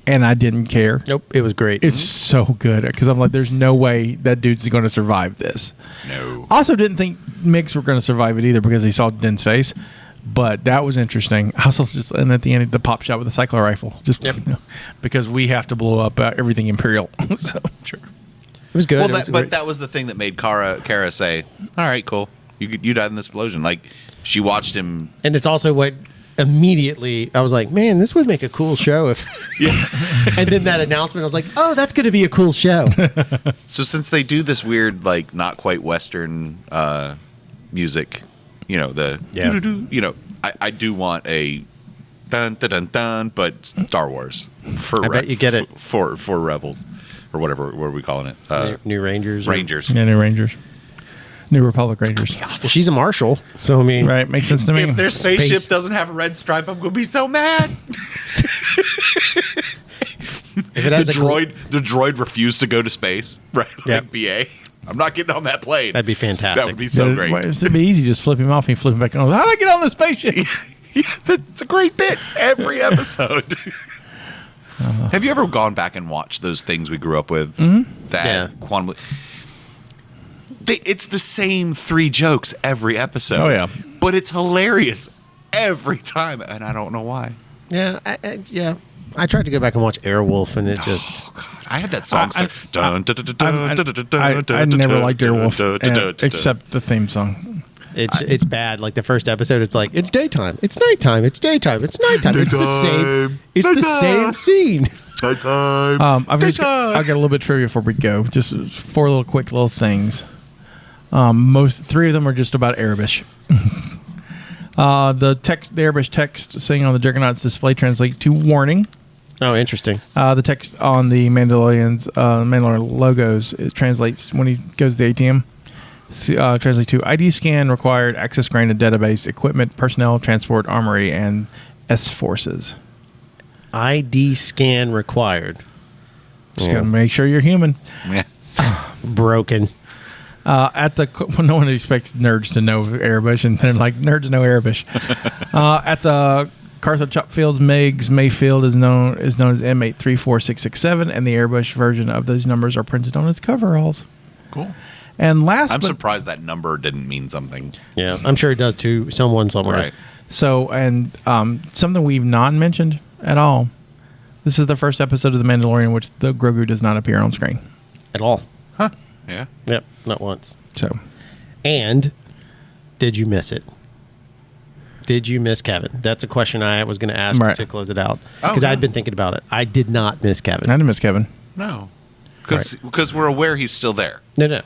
and I didn't care. Nope, it was great. It's so good because I'm like, there's no way that dude's going to survive this. No. Also, didn't think Migs were going to survive it either because he saw Din's face. But that was interesting. Also, and at the end, the pop shot with the cycler rifle, because we have to blow up everything Imperial. So sure. It was good. Well, that was the thing that made Kara say, "All right, cool. You died in this explosion." Like she watched him, and it's also what immediately I was like, "Man, this would make a cool show if." Yeah. And then that announcement, I was like, "Oh, that's going to be a cool show." So since they do this weird, like not quite Western music, I do want a dun dun dun dun, but Star Wars for I bet you get it for Rebels. Or whatever, what are we calling it? New Rangers. Rangers. Yeah, New Rangers. New Republic Rangers. Well, she's a marshal, so I mean, right, makes sense to me. If their spaceship doesn't have a red stripe, I'm going to be so mad. If it has the droid refused to go to space, right? Like BA. I'm not getting on that plane. That'd be fantastic. That would be so great. It'd be easy, just flip him off and flip him back on. How do I get on the spaceship? Yeah, that's a great bit every episode. Have you ever gone back and watched those things we grew up with? Mm-hmm. Quantum. It's the same 3 jokes every episode. Oh yeah, but it's hilarious every time, and I don't know why. Yeah, I tried to go back and watch Airwolf, and it just. Oh, God. I had that song. I never liked Airwolf, except the theme song. It's bad. Like the first episode, it's like it's daytime, it's nighttime, it's daytime, it's nighttime. It's the same. It's the same scene. Nighttime. I've got a little bit of trivia before we go. Just 4 quick little things. 3 of them are just about Arabish. The Arabish text saying on the Juggernaut's display translates to warning. Oh, interesting. The text on the Mandalorian logos, it translates when he goes to the ATM. Translate to ID scan required, access granted, database, equipment, personnel, transport, armory, and S forces. ID scan required. Just gotta make sure you're human. Yeah. Broken. No one expects nerds to know Arabish, and they're like, nerds know Arabish. At the Cartha Chop Fields, Meigs Mayfield is known as M834667, and the Arabish version of those numbers are printed on its coveralls. Cool. And I'm surprised that number didn't mean something. Yeah, I'm sure it does to someone somewhere. Right. So, and something we've not mentioned at all. This is the first episode of The Mandalorian in which the Grogu does not appear on screen At all. Huh. Yeah. Yep, not once. So, And did you miss it? Did you miss Kevin? That's a question I was going to ask Right. to close it out because Oh, I'd yeah. been thinking about it. I did not miss Kevin. I didn't miss Kevin. No. Because we're aware he's still there. No.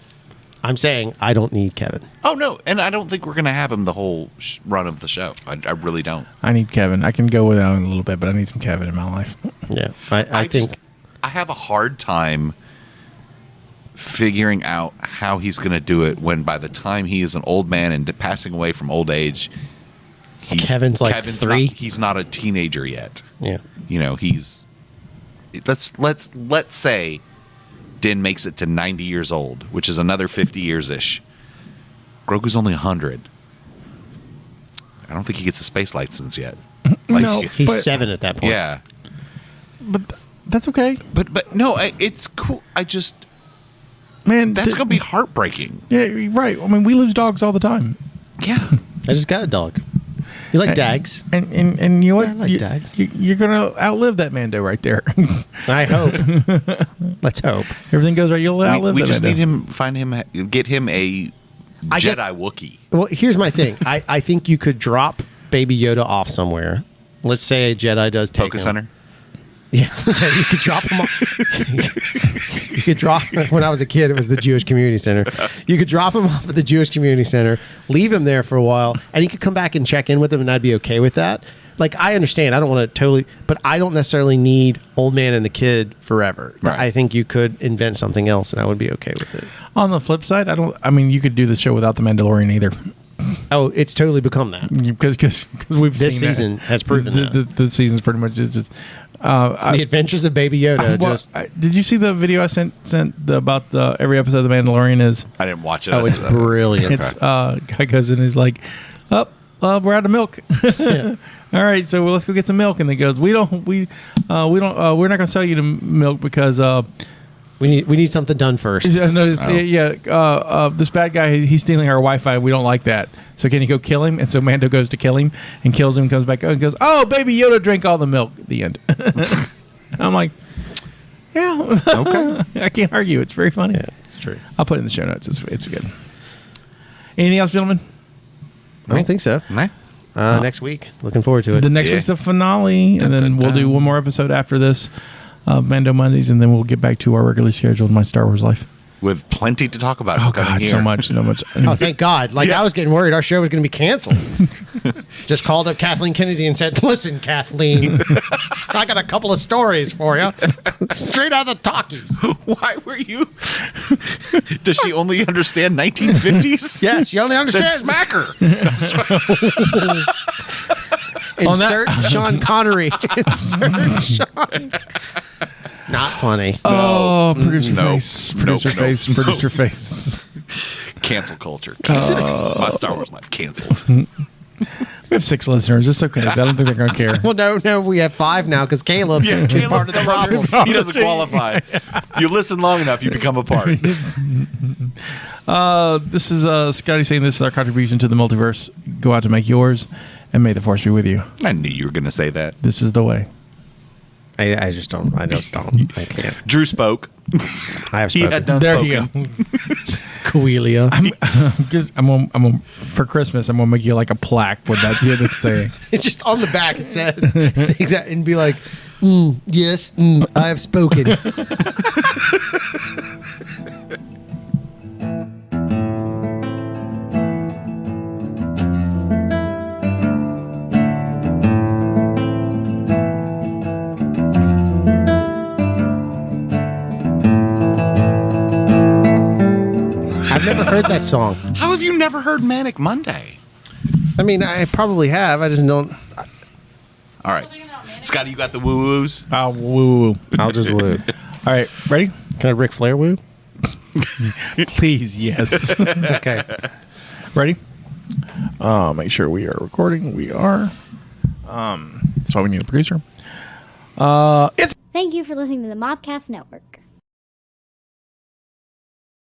I'm saying I don't need Kevin. Oh, no. And I don't think we're going to have him the whole run of the show. I really don't. I need Kevin. I can go without him a little bit, but I need some Kevin in my life. Yeah, I think. I have a hard time figuring out how he's going to do it when by the time he is an old man and passing away from old age, Kevin's like 3. He's not a teenager yet. Yeah. You know, let's say Din makes it to 90 years old, which is another 50 years ish. Grogu's only 100. I don't think he gets a space license yet. Like, No. He's But- 7 at that point. yeah, But that's okay. but no, it's cool. Man, That's gonna be heartbreaking. Yeah, you're right. I mean, we lose dogs all the time. Yeah, I just got a dog. You like Dags? And you know what? Yeah, I like dogs. You're going to outlive that Mando right there. I hope. Let's hope. Everything goes right. You'll outlive we that just Mando. need him, get him a I guess- Jedi Wookiee. Well, here's my thing. I think you could drop Baby Yoda off somewhere. Let's say a Jedi does take Focus him. Center. Yeah, you could drop him off. You could drop. When I was a kid, it was the Jewish Community Center. You could drop him off at the Jewish Community Center, leave him there for a while, and you could come back and check in with him, and I'd be okay with that. Like, I understand. I don't want to totally, but I don't necessarily need old man and the kid forever. Right. I think you could invent something else, and I would be okay with it. On the flip side, I mean, you could do the show without the Mandalorian either, Oh, it's totally become that. because we've This seen that. season has proven that. The season's pretty much just. The Adventures of Baby Yoda. Did you see the video I sent about every episode of The Mandalorian is? I didn't watch it. Oh, it's brilliant. It's guy goes in and he's like, we're out of milk. All right, so let's go get some milk. And he goes, we're not going to sell you the milk because we need something done first. this bad guy, he's stealing our Wi-Fi. We don't like that. So can you go kill him? And so Mando goes to kill him and kills him. Comes back and goes, "Oh, Baby Yoda drank all the milk." The end. I'm like, yeah, okay. I can't argue. It's very funny. Yeah, it's true. I'll put it in the show notes. It's good. Anything else, gentlemen? I don't think so. Nah. Next week. Looking forward to it. The next Yeah. week's the finale, and then we'll do one more episode after this, Mando Mondays, and then we'll get back to our regularly scheduled My Star Wars Life. With plenty to talk about. Oh coming God, here. so much. Oh, thank God. Like, I was getting worried our show was going to be canceled. Just called up Kathleen Kennedy and said, listen, Kathleen, I got a couple of stories for you. Straight out of the talkies. Why were you? Does she only understand 1950s? Yes, you only Then understand. smack her. Insert Sean Connery. Insert Sean. Not funny. Oh, producer Nope. face, Nope. producer Nope. face, Nope. producer face. Cancel culture. Canceled. My Star Wars life canceled. We have 6 listeners. It's okay. I don't think they're going to care. Well, no, we have 5 now because Caleb is Caleb's part of the problem. He doesn't qualify. You listen long enough, you become a part. This is Scotty saying this is our contribution to the multiverse. Go out to make yours, and may the force be with you. I knew you were going to say that. This is the way. I just don't. I can't. Drew spoke. I have He spoken. had done There spoken. you go. Coelia. I'm gonna, for Christmas, I'm gonna make you like a plaque with that saying. It's just on the back. It says exactly, and be like, yes, I have spoken. I've never heard that song. How have you never heard Manic Monday? I mean, I probably have. I just don't. All right. Scotty, you got the woo-woos? Oh, woo. I'll just woo. All right, ready? Can I Ric Flair woo? Please, yes. Okay. Ready? Make sure we are recording. We are. That's why we need a producer. It's Thank you for listening to the Mobcast Network.